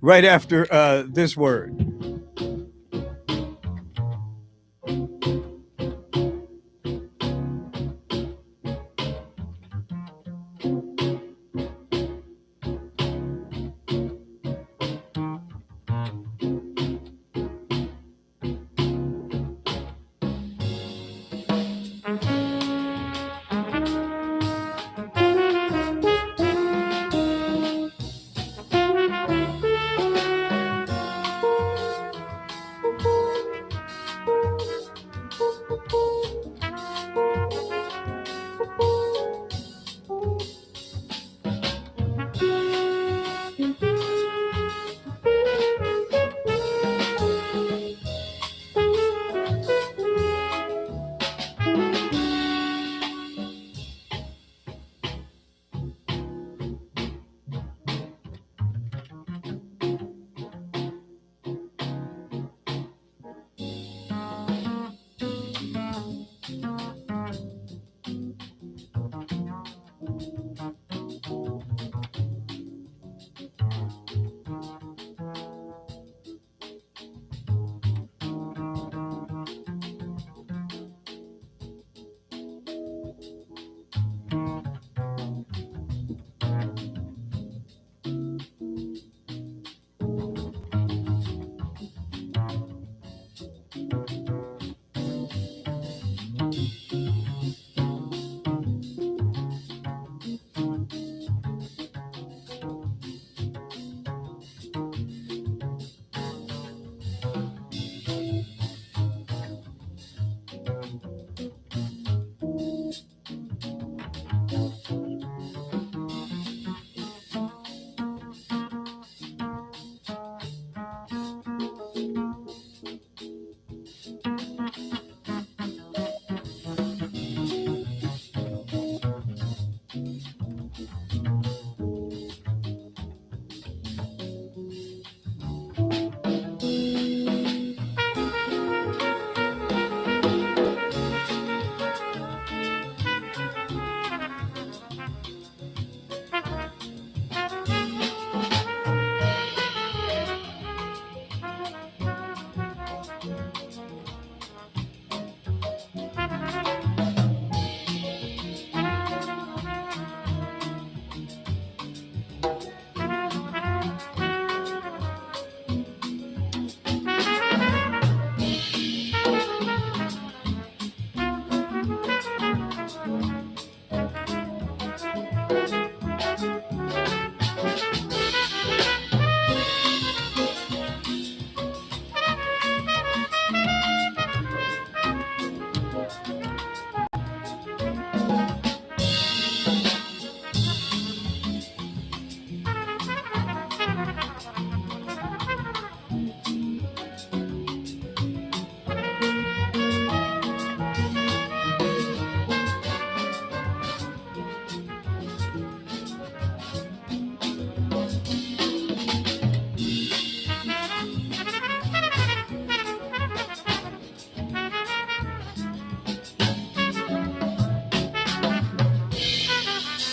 right after this word.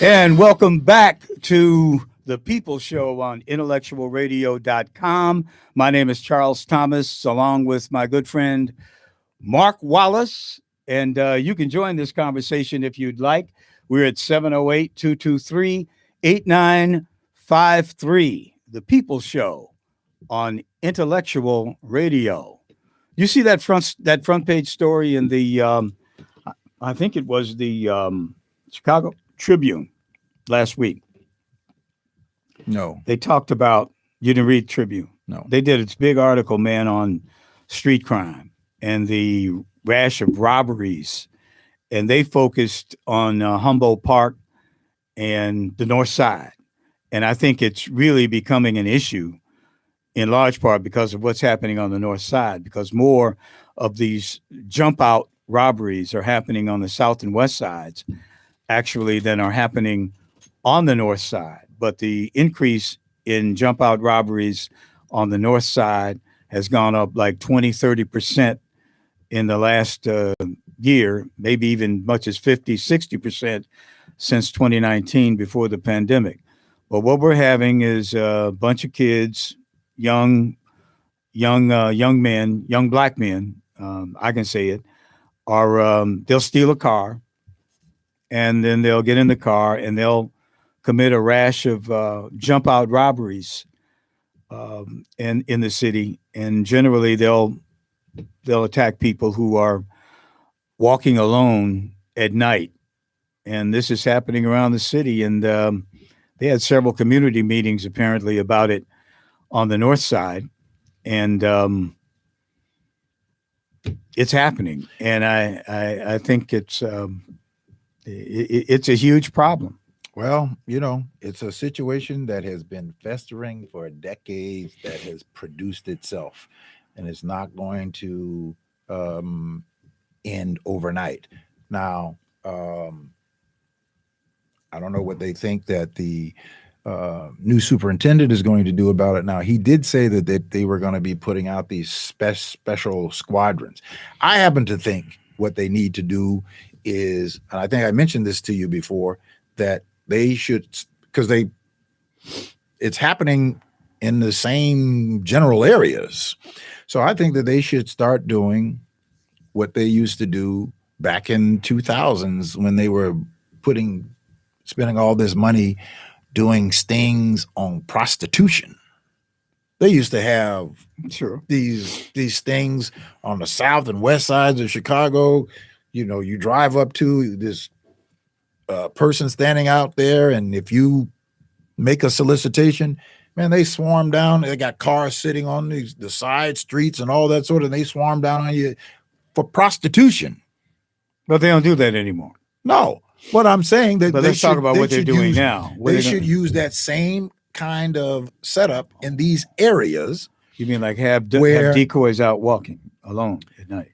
And welcome back to the People Show on IntellectualRadio.com. My name is Charles Thomas, along with my good friend Mark Wallace. And you can join this conversation if you'd like. We're at 708-223-8953. The People Show on Intellectual Radio. You see that front page story in the, I think it was the Chicago Tribune last week. No. They talked about, you didn't read Tribune. No. They did its big article, man, on street crime and the rash of robberies. And they focused on Humboldt Park and the North Side. And I think it's really becoming an issue in large part because of what's happening on the North Side, because more of these jump out robberies are happening on the South and West sides actually than are happening on the North Side. But the increase in jump out robberies on the North Side has gone up like 20-30% in the last year, maybe even much as 50-60% since 2019 before the pandemic. But what we're having is a bunch of kids, young men, young black men, I can say it, are they'll steal a car and then they'll get in the car and they'll commit a rash of jump out robberies in the city. And generally they'll attack people who are walking alone at night. And this is happening around the city. And they had several community meetings apparently about it on the North Side. And it's happening. And I think it's a huge problem. Well, you know, it's a situation that has been festering for decades that has produced itself, and it's not going to end overnight. Now, I don't know what they think that the new superintendent is going to do about it. Now, he did say that they were going to be putting out these special squadrons. I happen to think what they need to do is, and I think I mentioned this to you before, that they should, because it's happening in the same general areas. So I think that they should start doing what they used to do back in 2000s when they were spending all this money doing stings on prostitution. They used to have these stings on the south and west sides of Chicago. You know, you drive up to this person standing out there, and if you make a solicitation, man, they swarm down. They got cars sitting on the side streets and all that sort of, and they swarm down on you for prostitution. But they don't do that anymore. No. What I'm saying that let's talk about what they're doing now. They should use that same kind of setup in these areas. You mean like have decoys out walking alone at night?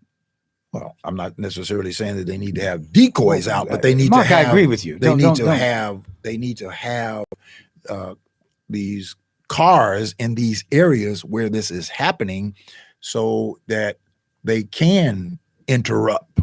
Well, I'm not necessarily saying that they need to have decoys out, but they need Mark, to have. I agree with you. They need to have these cars in these areas where this is happening, so that they can interrupt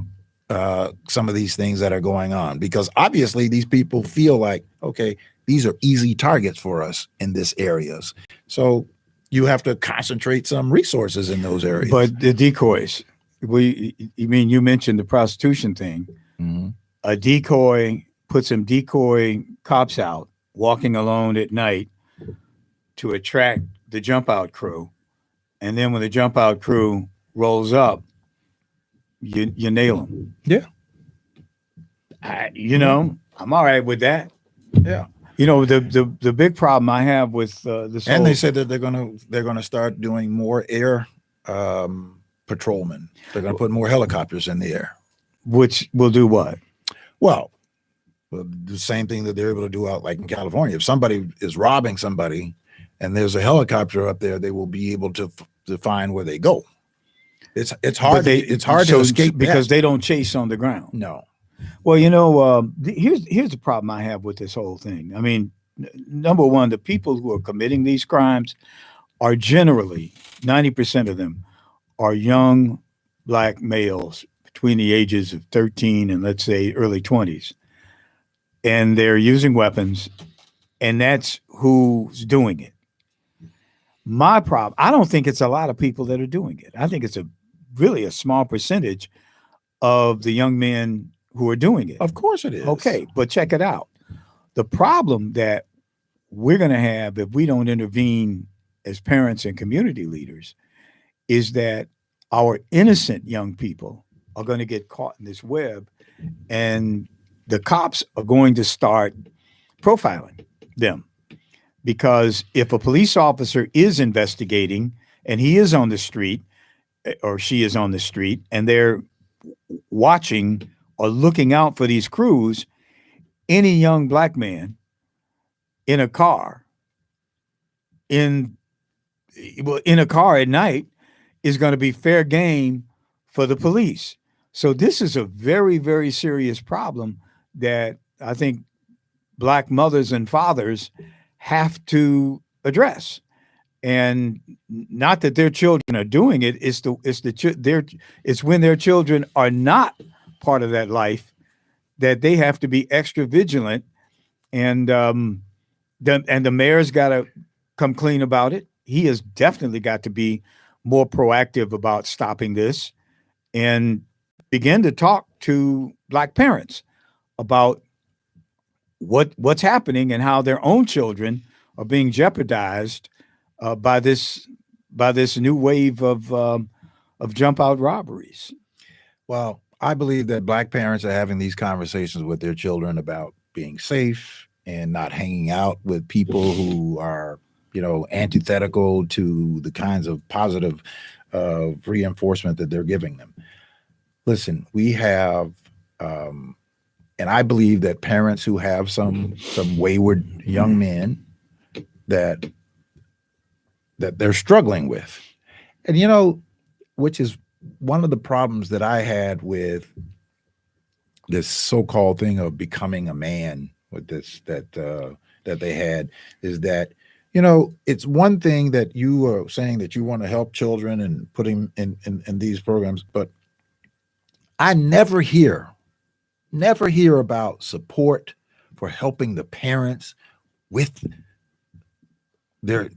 some of these things that are going on. Because obviously, these people feel like, okay, these are easy targets for us in this areas. So you have to concentrate some resources in those areas. But the decoys. You mentioned the prostitution thing. Mm-hmm. A decoy, put some decoy cops out walking alone at night to attract the jump out crew. And then when the jump out crew rolls up, you nail them. Yeah. I'm all right with that. Yeah. The big problem I have with this, and they said that they're gonna start doing more air patrolmen. They're going to put more helicopters in the air. Which will do what? Well, the same thing that they're able to do out like in California. If somebody is robbing somebody and there's a helicopter up there, they will be able to find where they go. It's hard. It's hard to escape because they don't chase on the ground. No. Well, here's the problem I have with this whole thing. I mean, number one, the people who are committing these crimes are generally 90% of them are young black males between the ages of 13 and let's say early 20s. and they're using weapons, and that's who's doing it. My problem, I don't think it's a lot of people that are doing it. I think it's really a small percentage of the young men who are doing it. Of course it is. Okay, but check it out. The problem that we're going to have if we don't intervene as parents and community leaders is that our innocent young people are going to get caught in this web, and the cops are going to start profiling them. Because if a police officer is investigating and he is on the street or she is on the street and they're watching or looking out for these crews, any young black man in a car in a car at night is going to be fair game for the police. So this is a very, very serious problem that I think black mothers and fathers have to address. And not that their children are doing it, it's when their children are not part of that life that they have to be extra vigilant. And the mayor's got to come clean about it. He has definitely got to be more proactive about stopping this and begin to talk to black parents about what's happening and how their own children are being jeopardized by this new wave of jump out robberies. Well, I believe that black parents are having these conversations with their children about being safe and not hanging out with people who are, antithetical to the kinds of positive reinforcement that they're giving them. Listen, we have, and I believe that parents who have some wayward young men that they're struggling with, and which is one of the problems that I had with this so-called thing of becoming a man with this that they had is that it's one thing that you are saying that you want to help children and put them in these programs, but I never hear about support for helping the parents with their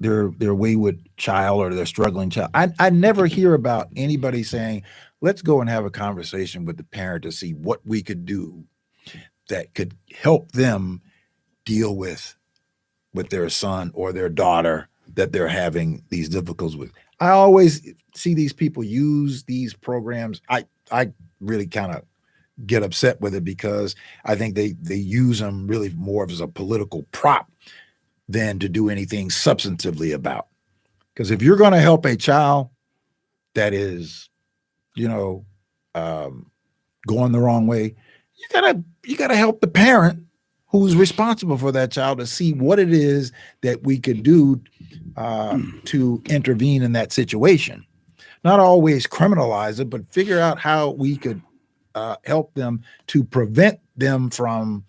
wayward child or their struggling child. I never hear about anybody saying, let's go and have a conversation with the parent to see what we could do that could help them deal with their son or their daughter that they're having these difficulties with. I always see these people use these programs. I really kind of get upset with it because I think they use them really more as a political prop than to do anything substantively about. Because if you're going to help a child that is, going the wrong way, you gotta help the parent who's responsible for that child to see what it is that we could do to intervene in that situation. Not always criminalize it, but figure out how we could help them to prevent them from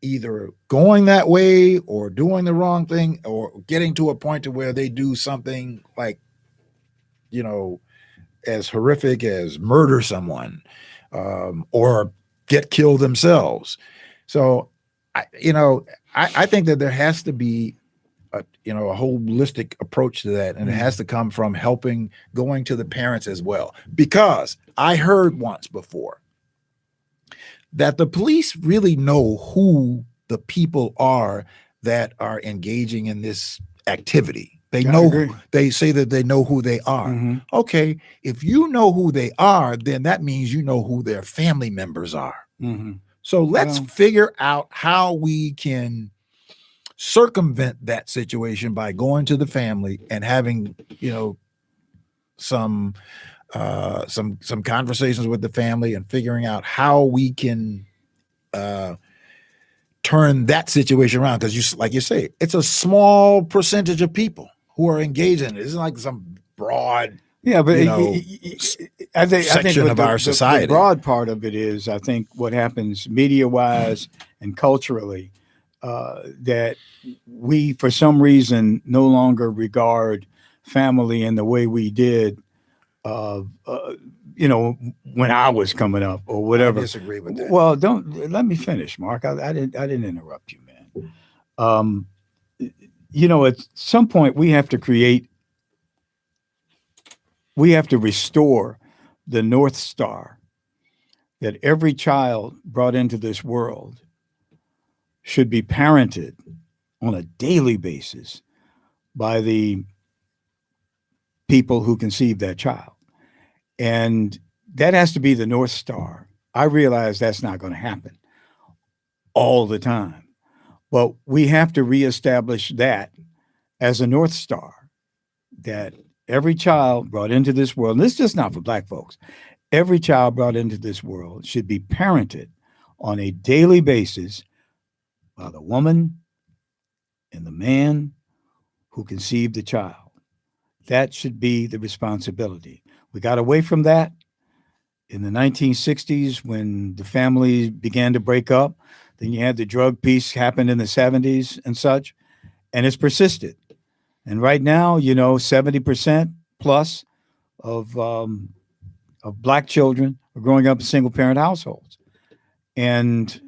either going that way or doing the wrong thing or getting to a point to where they do something like, as horrific as murder someone or get killed themselves. So, I think that there has to be a holistic approach to that. And it has to come from going to the parents as well. Because I heard once before that the police really know who the people are that are engaging in this activity. They say that they know who they are. Mm-hmm. Okay. If you know who they are, then that means you know who their family members are. Mm-hmm. So let's figure out how we can circumvent that situation by going to the family and having, some conversations with the family and figuring out how we can turn that situation around. Because like you say, it's a small percentage of people who are engaged in it. It's like some broad, I think section of our society. The broad part of it is, I think, what happens media-wise and culturally, that we, for some reason, no longer regard family in the way we did, when I was coming up or I whatever. disagree with that. Well, don't let me finish, Mark. I didn't interrupt you, man. At some point we have to restore the North Star that every child brought into this world should be parented on a daily basis by the people who conceived that child. And that has to be the North Star. I realize that's not going to happen all the time, but we have to reestablish that as a North Star, that every child brought into this world, and this is just not for Black folks, every child brought into this world should be parented on a daily basis by the woman and the man who conceived the child. That should be the responsibility. We got away from that in the 1960s when the family began to break up. Then you had the drug piece happen in the 70s and such, and it's persisted. And right now, 70% plus of Black children are growing up in single parent households. And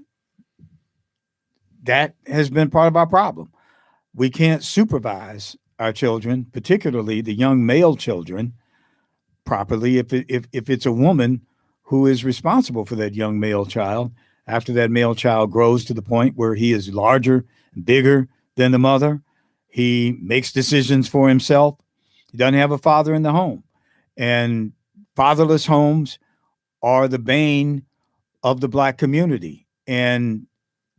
that has been part of our problem. We can't supervise our children, particularly the young male children, properly if it's a woman who is responsible for that young male child after that male child grows to the point where he is larger and bigger than the mother. He makes decisions for himself. He doesn't have a father in the home. And fatherless homes are the bane of the Black community. And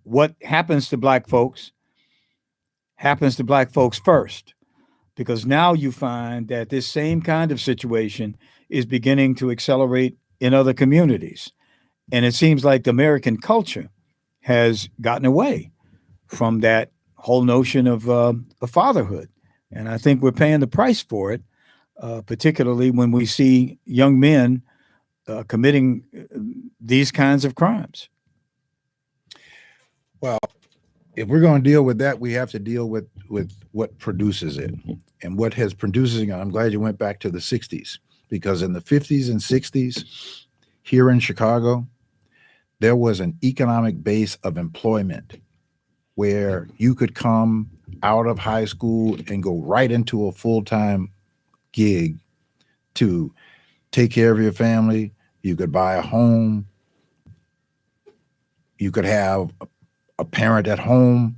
what happens to Black folks happens to Black folks first, because now you find that this same kind of situation is beginning to accelerate in other communities. And it seems like the American culture has gotten away from that whole notion of fatherhood. And I think we're paying the price for it, particularly when we see young men committing these kinds of crimes. Well, if we're going to deal with that, we have to deal with what produces it and what has producing it. I'm glad you went back to the 60s, because in the 50s and 60s here in Chicago, there was an economic base of employment where you could come out of high school and go right into a full-time gig to take care of your family. You could buy a home. You could have a parent at home,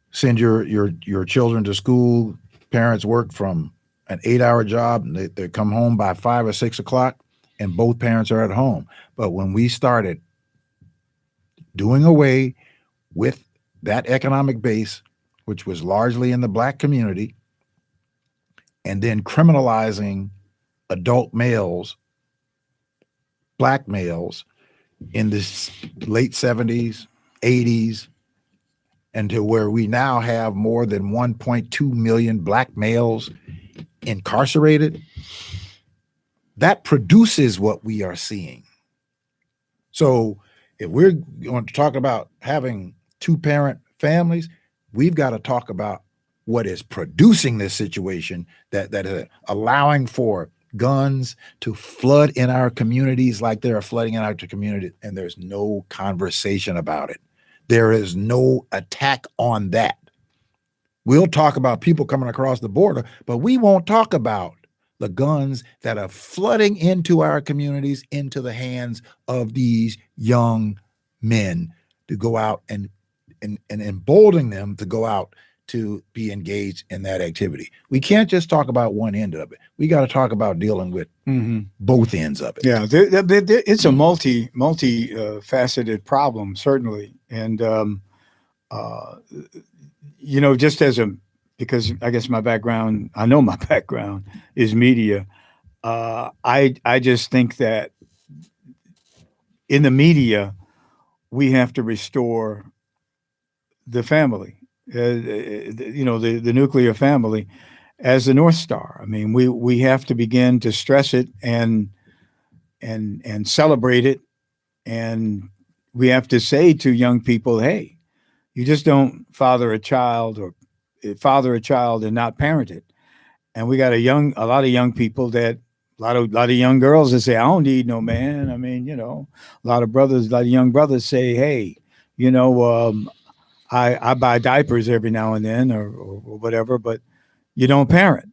send your children to school. Parents work from an 8-hour job, and they come home by 5 or 6 o'clock, and both parents are at home. But when we started doing away with that economic base, which was largely in the Black community, and then criminalizing adult males, Black males, in the late 70s, 80s, and to where we now have more than 1.2 million Black males incarcerated, that produces what we are seeing. So if we're going to talk about having 2-parent families, we've got to talk about what is producing this situation that is allowing for guns to flood in our communities like they're flooding in our community, and there's no conversation about it. There is no attack on that. We'll talk about people coming across the border, but we won't talk about the guns that are flooding into our communities, into the hands of these young men to go out and embolden them to go out to be engaged in that activity. We can't just talk about one end of it. We got to talk about dealing with both ends of it. Yeah, it's a multi-faceted problem, certainly. And, because I guess my background is media. I just think that in the media, we have to restore the family. The nuclear family as the North Star. I mean, we have to begin to stress it and celebrate it. And we have to say to young people, hey, you just don't father a child and not parent it. And we got a lot of young people that A lot of young girls that say, I don't need no man. I mean, a lot of brothers, a lot of young brothers say, hey, I buy diapers every now and then or whatever, but you don't parent.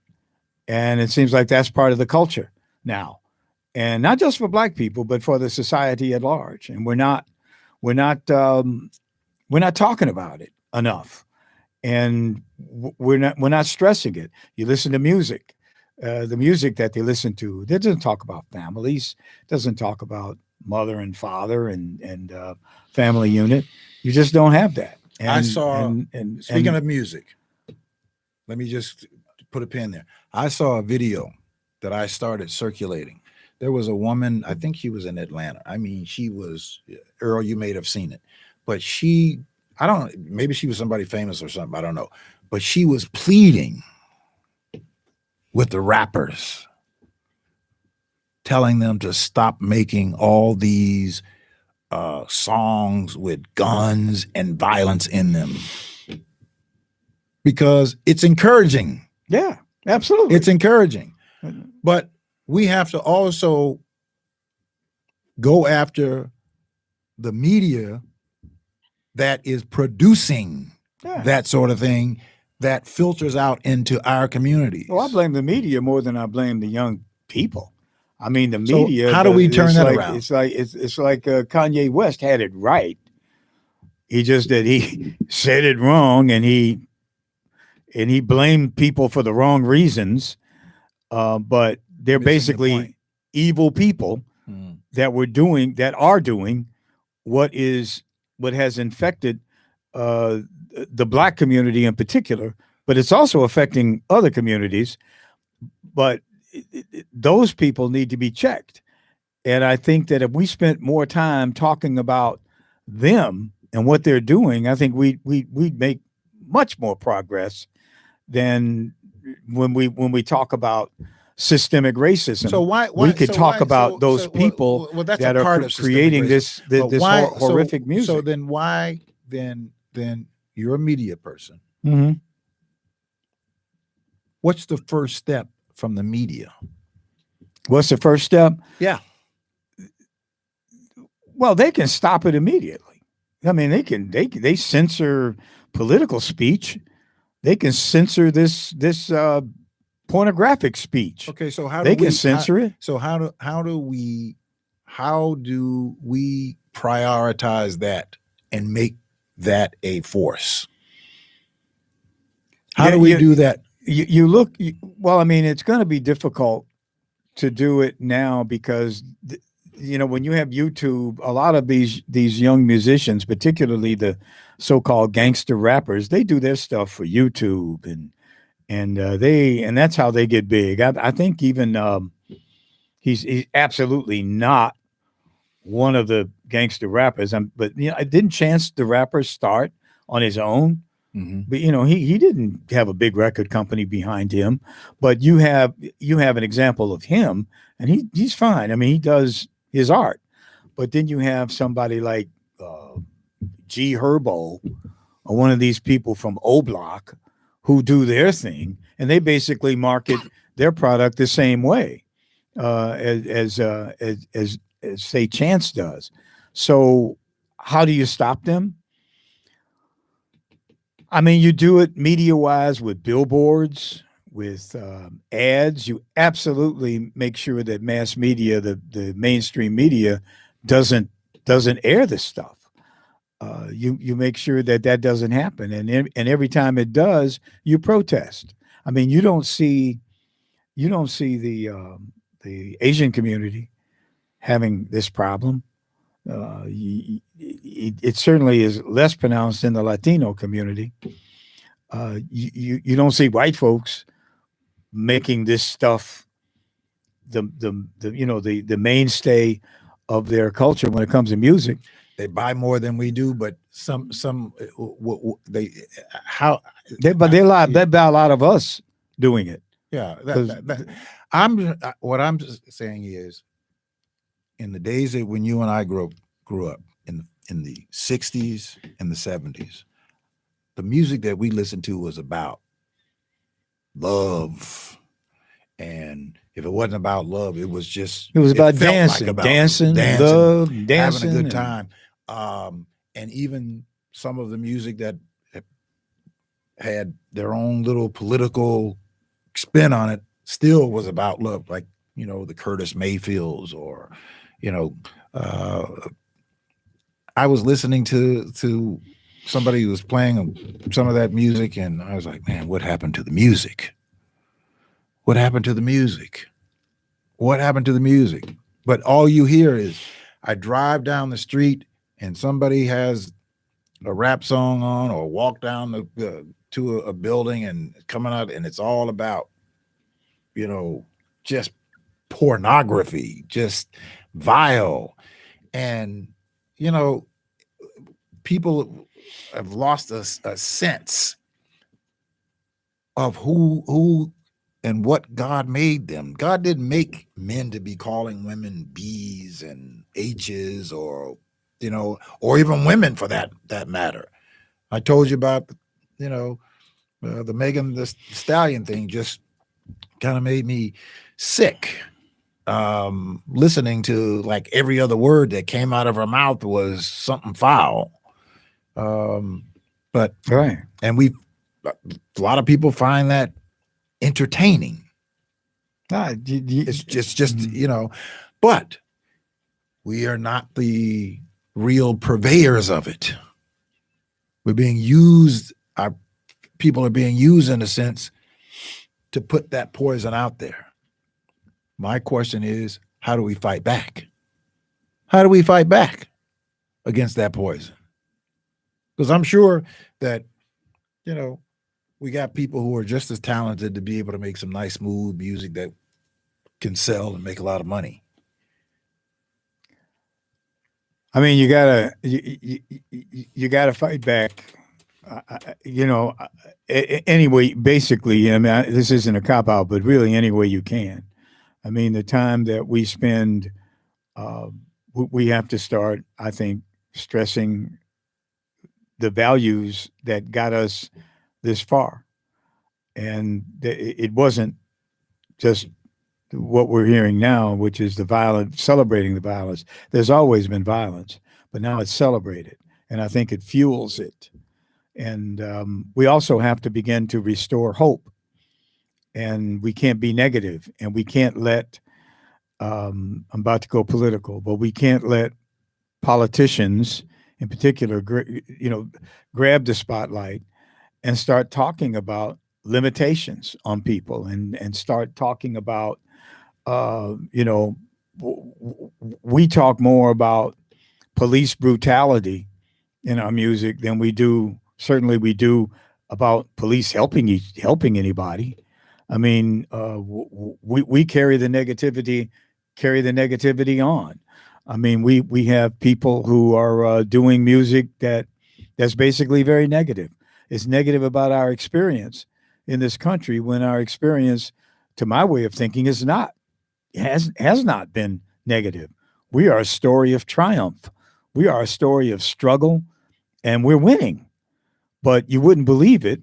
And it seems like that's part of the culture now. And not just for black people, but for the society at large. And we're not talking about it enough. And we're not stressing it. You listen to music. The music that they listen to, it doesn't talk about families, doesn't talk about mother and father and family unit. You just don't have that. And, I saw, speaking and of music, let me just put a pin there. I saw a video that I started circulating. There was a woman, I think she was in Atlanta. I mean, she was, Earl, you may have seen it, but maybe she was somebody famous or something, I don't know. But she was pleading with the rappers, telling them to stop making all these songs with guns and violence in them, because it's encouraging. Yeah, absolutely. It's encouraging. But we have to also go after the media that is producing that sort of thing that filters out into our communities. Well, I blame the media more than I blame the young people. I mean, the media. So how do we turn that around? It's like Kanye West had it right. He just that he said it wrong, and he blamed people for the wrong reasons. But they're basically evil people that are doing what has infected the black community in particular, but it's also affecting other communities. But those people need to be checked. And I think that if we spent more time talking about them and what they're doing, I think we'd make much more progress than when we talk about systemic racism. So we could talk about those people that are creating this horrific music. So then why then you're a media person. Mm-hmm. What's the first step from the media? What's the first step? Yeah. Well, they can stop it immediately. I mean, they censor political speech. They can censor this pornographic speech. Okay, so how they can censor it? So how do we prioritize that and make that a force? How do we do that? Well, I mean, it's going to be difficult to do it now because when you have YouTube, a lot of these young musicians, particularly the so-called gangster rappers, they do their stuff for YouTube and that's how they get big. I think even he's absolutely not one of the gangster rappers. But didn't Chance the Rapper start on his own? Mm-hmm. But he didn't have a big record company behind him. But you have an example of him, and he's fine. I mean, he does his art. But then you have somebody like G Herbo, or one of these people from O Block, who do their thing, and they basically market their product the same way as say Chance does. So how do you stop them? I mean, you do it media-wise with billboards, with ads. You absolutely make sure that mass media, the mainstream media, doesn't air this stuff. You make sure that doesn't happen, and every time it does, you protest. I mean, you don't see the Asian community having this problem. It certainly is less pronounced in the Latino community. You don't see white folks making this stuff the mainstay of their culture when it comes to music. They buy more than we do, but they buy a lot of us doing it. Yeah, what I'm just saying is, in the days that when you and I grew up in the 60s and the 70s, the music that we listened to was about love, and if it wasn't about love, it was just It was about felt dancing, like about dancing, dancing, love, having dancing, a good and time. And even some of the music that had their own little political spin on it still was about love, like, you know, the Curtis Mayfields, or, you know, I was listening to somebody who was playing some of that music, and I was like, man, what happened to the music? What happened to the music? What happened to the music? But all you hear is, I drive down the street and somebody has a rap song on, or walk down to a building and coming out, and it's all about, you know, just pornography, just vile. And, you know, people have lost a sense of who and what God made them. God didn't make men to be calling women B's and H's, or, you know, or even women for that matter. I told you about, you know, the Megan Thee Stallion thing just kind of made me sick. Listening to, like, every other word that came out of her mouth was something foul. But right. And a lot of people find that entertaining. It's just you know, but we are not the real purveyors of it. We're being used. Our people are being used, in a sense, to put that poison out there. My question is, how do we fight back? How do we fight back against that poison? Because I'm sure that, you know, we got people who are just as talented to be able to make some nice, smooth music that can sell and make a lot of money. I mean, you gotta fight back. You know, anyway, basically, I mean, this isn't a cop out, but really, any way you can. I mean, the time that we spend, uh, we have to start, I think, stressing the values that got us this far. And it wasn't just what we're hearing now, which is the violence, celebrating the violence. There's always been violence, but now it's celebrated. And I think it fuels it. And we also have to begin to restore hope. And we can't be negative, and we can't let, I'm about to go political, but we can't let politicians in particular, grab the spotlight and start talking about limitations on people, and start talking about, you know, we talk more about police brutality in our music than we do about police helping anybody. I mean, we carry the negativity on. I mean, we have people who are doing music that's basically very negative. It's negative about our experience in this country, when our experience, to my way of thinking, is not has not been negative. We are a story of triumph. We are a story of struggle, and we're winning. But you wouldn't believe it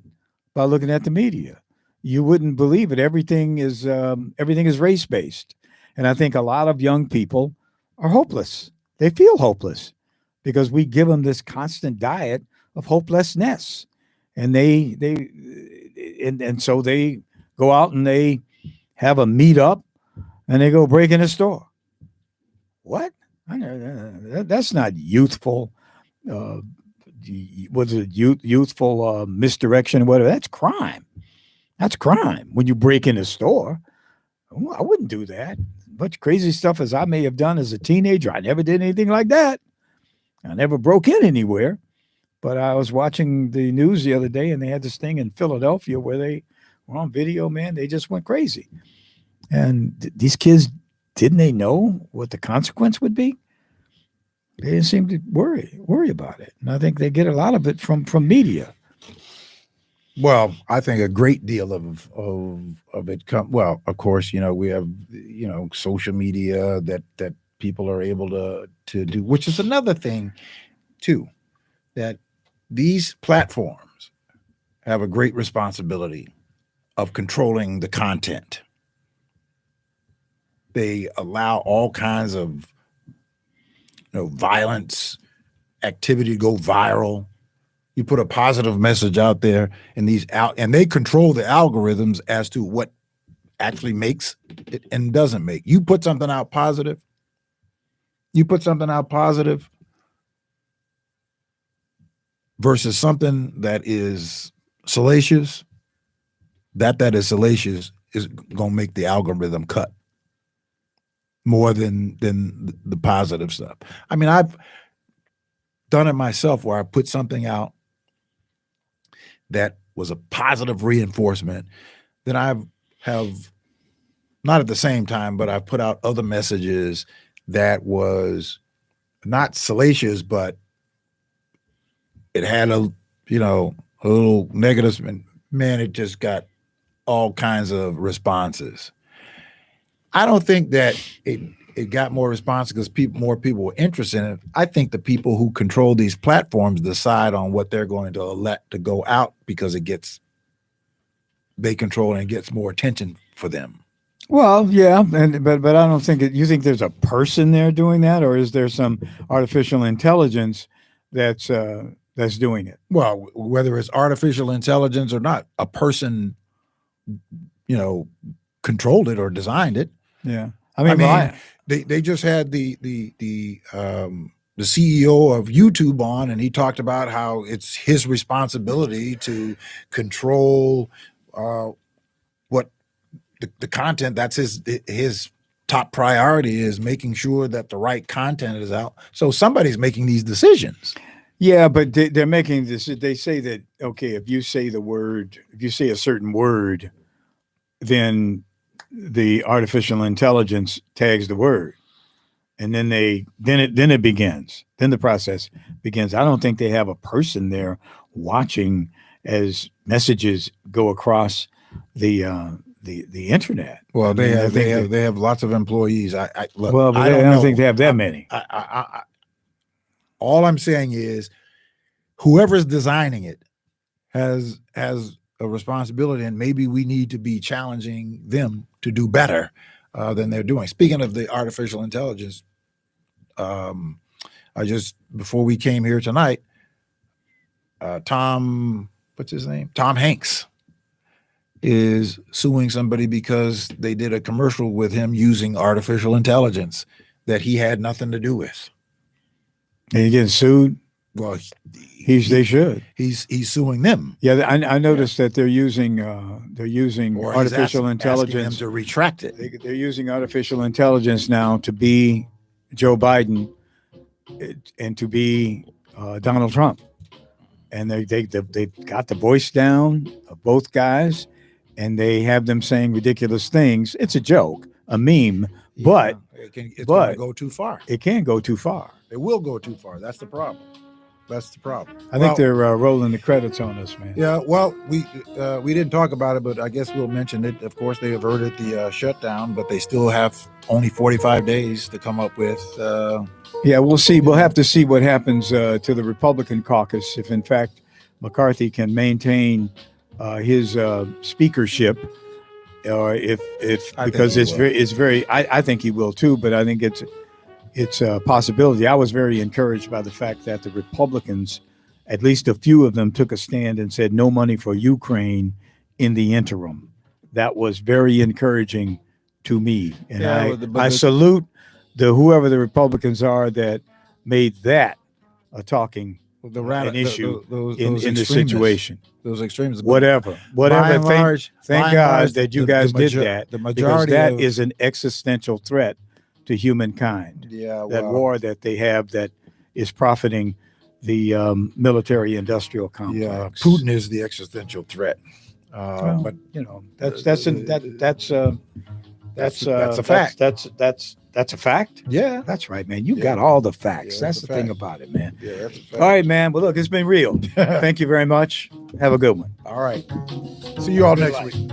by looking at the media. You wouldn't believe it. Everything is race based, and I think a lot of young people are hopeless. They feel hopeless because we give them this constant diet of hopelessness, and and so they go out and they have a meetup, and they go break in a store. What? That's not youthful. Uh, was it youthful misdirection or whatever? That's crime. That's crime when you break in a store. Well, I wouldn't do that. Much crazy stuff as I may have done as a teenager, I never did anything like that. I never broke in anywhere. But I was watching the news the other day, and they had this thing in Philadelphia where they were on video, man. They just went crazy. And these kids, didn't they know what the consequence would be? They didn't seem to worry about it. And I think they get a lot of it from media. Well, I think a great deal of it well, of course, you know, we have, you know, social media that people are able to do, which is another thing too, that these platforms have a great responsibility of controlling the content. They allow all kinds of violence activity to go viral. You put a positive message out there, and they control the algorithms as to what actually makes it and doesn't make. You put something out positive versus something that is salacious, that is salacious is going to make the algorithm cut more than the positive stuff. I mean, I've done it myself where I put something out that was a positive reinforcement. Then I have, not at the same time, but I put out other messages that was not salacious, but it had a little negative, and man, it just got all kinds of responses. I don't think that it got more response because more people were interested in it. I think the people who control these platforms decide on what they're going to let to go out because they control and it gets more attention for them. Well, yeah, but I don't think you think there's a person there doing that, or is there some artificial intelligence that's doing it? Well, whether it's artificial intelligence or not, a person, controlled it or designed it. Yeah, they just had the CEO of YouTube on, and he talked about how it's his responsibility to control what the content. That's his top priority, is making sure that the right content is out. So somebody's making these decisions. Yeah, but they're making this. They say that, okay, if you say a certain word, then the artificial intelligence tags the word, and then it begins. Then the process begins. I don't think they have a person there watching as messages go across the internet. Well, they have lots of employees. I don't think they have that many. All I'm saying is, whoever's designing it has a responsibility, and maybe we need to be challenging them to do better than they're doing. Speaking of the artificial intelligence, before we came here tonight, Tom Hanks is suing somebody because they did a commercial with him using artificial intelligence that he had nothing to do with. And he getting sued? Well, they should. He's suing them. Yeah, I noticed that they're using artificial intelligence. Asking them to retract it. They're using artificial intelligence now to be Joe Biden and to be Donald Trump, and they've got the voice down of both guys, and they have them saying ridiculous things. It's a joke, a meme, but it's going to go too far. It can go too far. It will go too far. That's the problem. I think they're rolling the credits on us, man. Yeah, well, we didn't talk about it, but I guess we'll mention it. Of course, they averted the shutdown, but they still have only 45 days to come up with. Yeah, we'll see. We'll have to see what happens to the Republican caucus if, in fact, McCarthy can maintain his speakership, or if because it's very. I think he will too, but I think it's a possibility. I was very encouraged by the fact that the Republicans, at least a few of them, took a stand and said no money for Ukraine in the interim. That was very encouraging to me. And I salute whoever the Republicans are that made that a talking an issue in this situation. Those extremes. Whatever. Thank God that you guys did that, because that is an existential threat to humankind. Yeah, that war that they have that is profiting the military-industrial complex. Yeah, Putin is the existential threat. But that's a fact. That's a fact. Yeah, that's right, man. You got all the facts. That's the thing about it, man. Yeah, that's a fact. All right, man. Well, look, it's been real. Thank you very much. Have a good one. All right. See you all next week.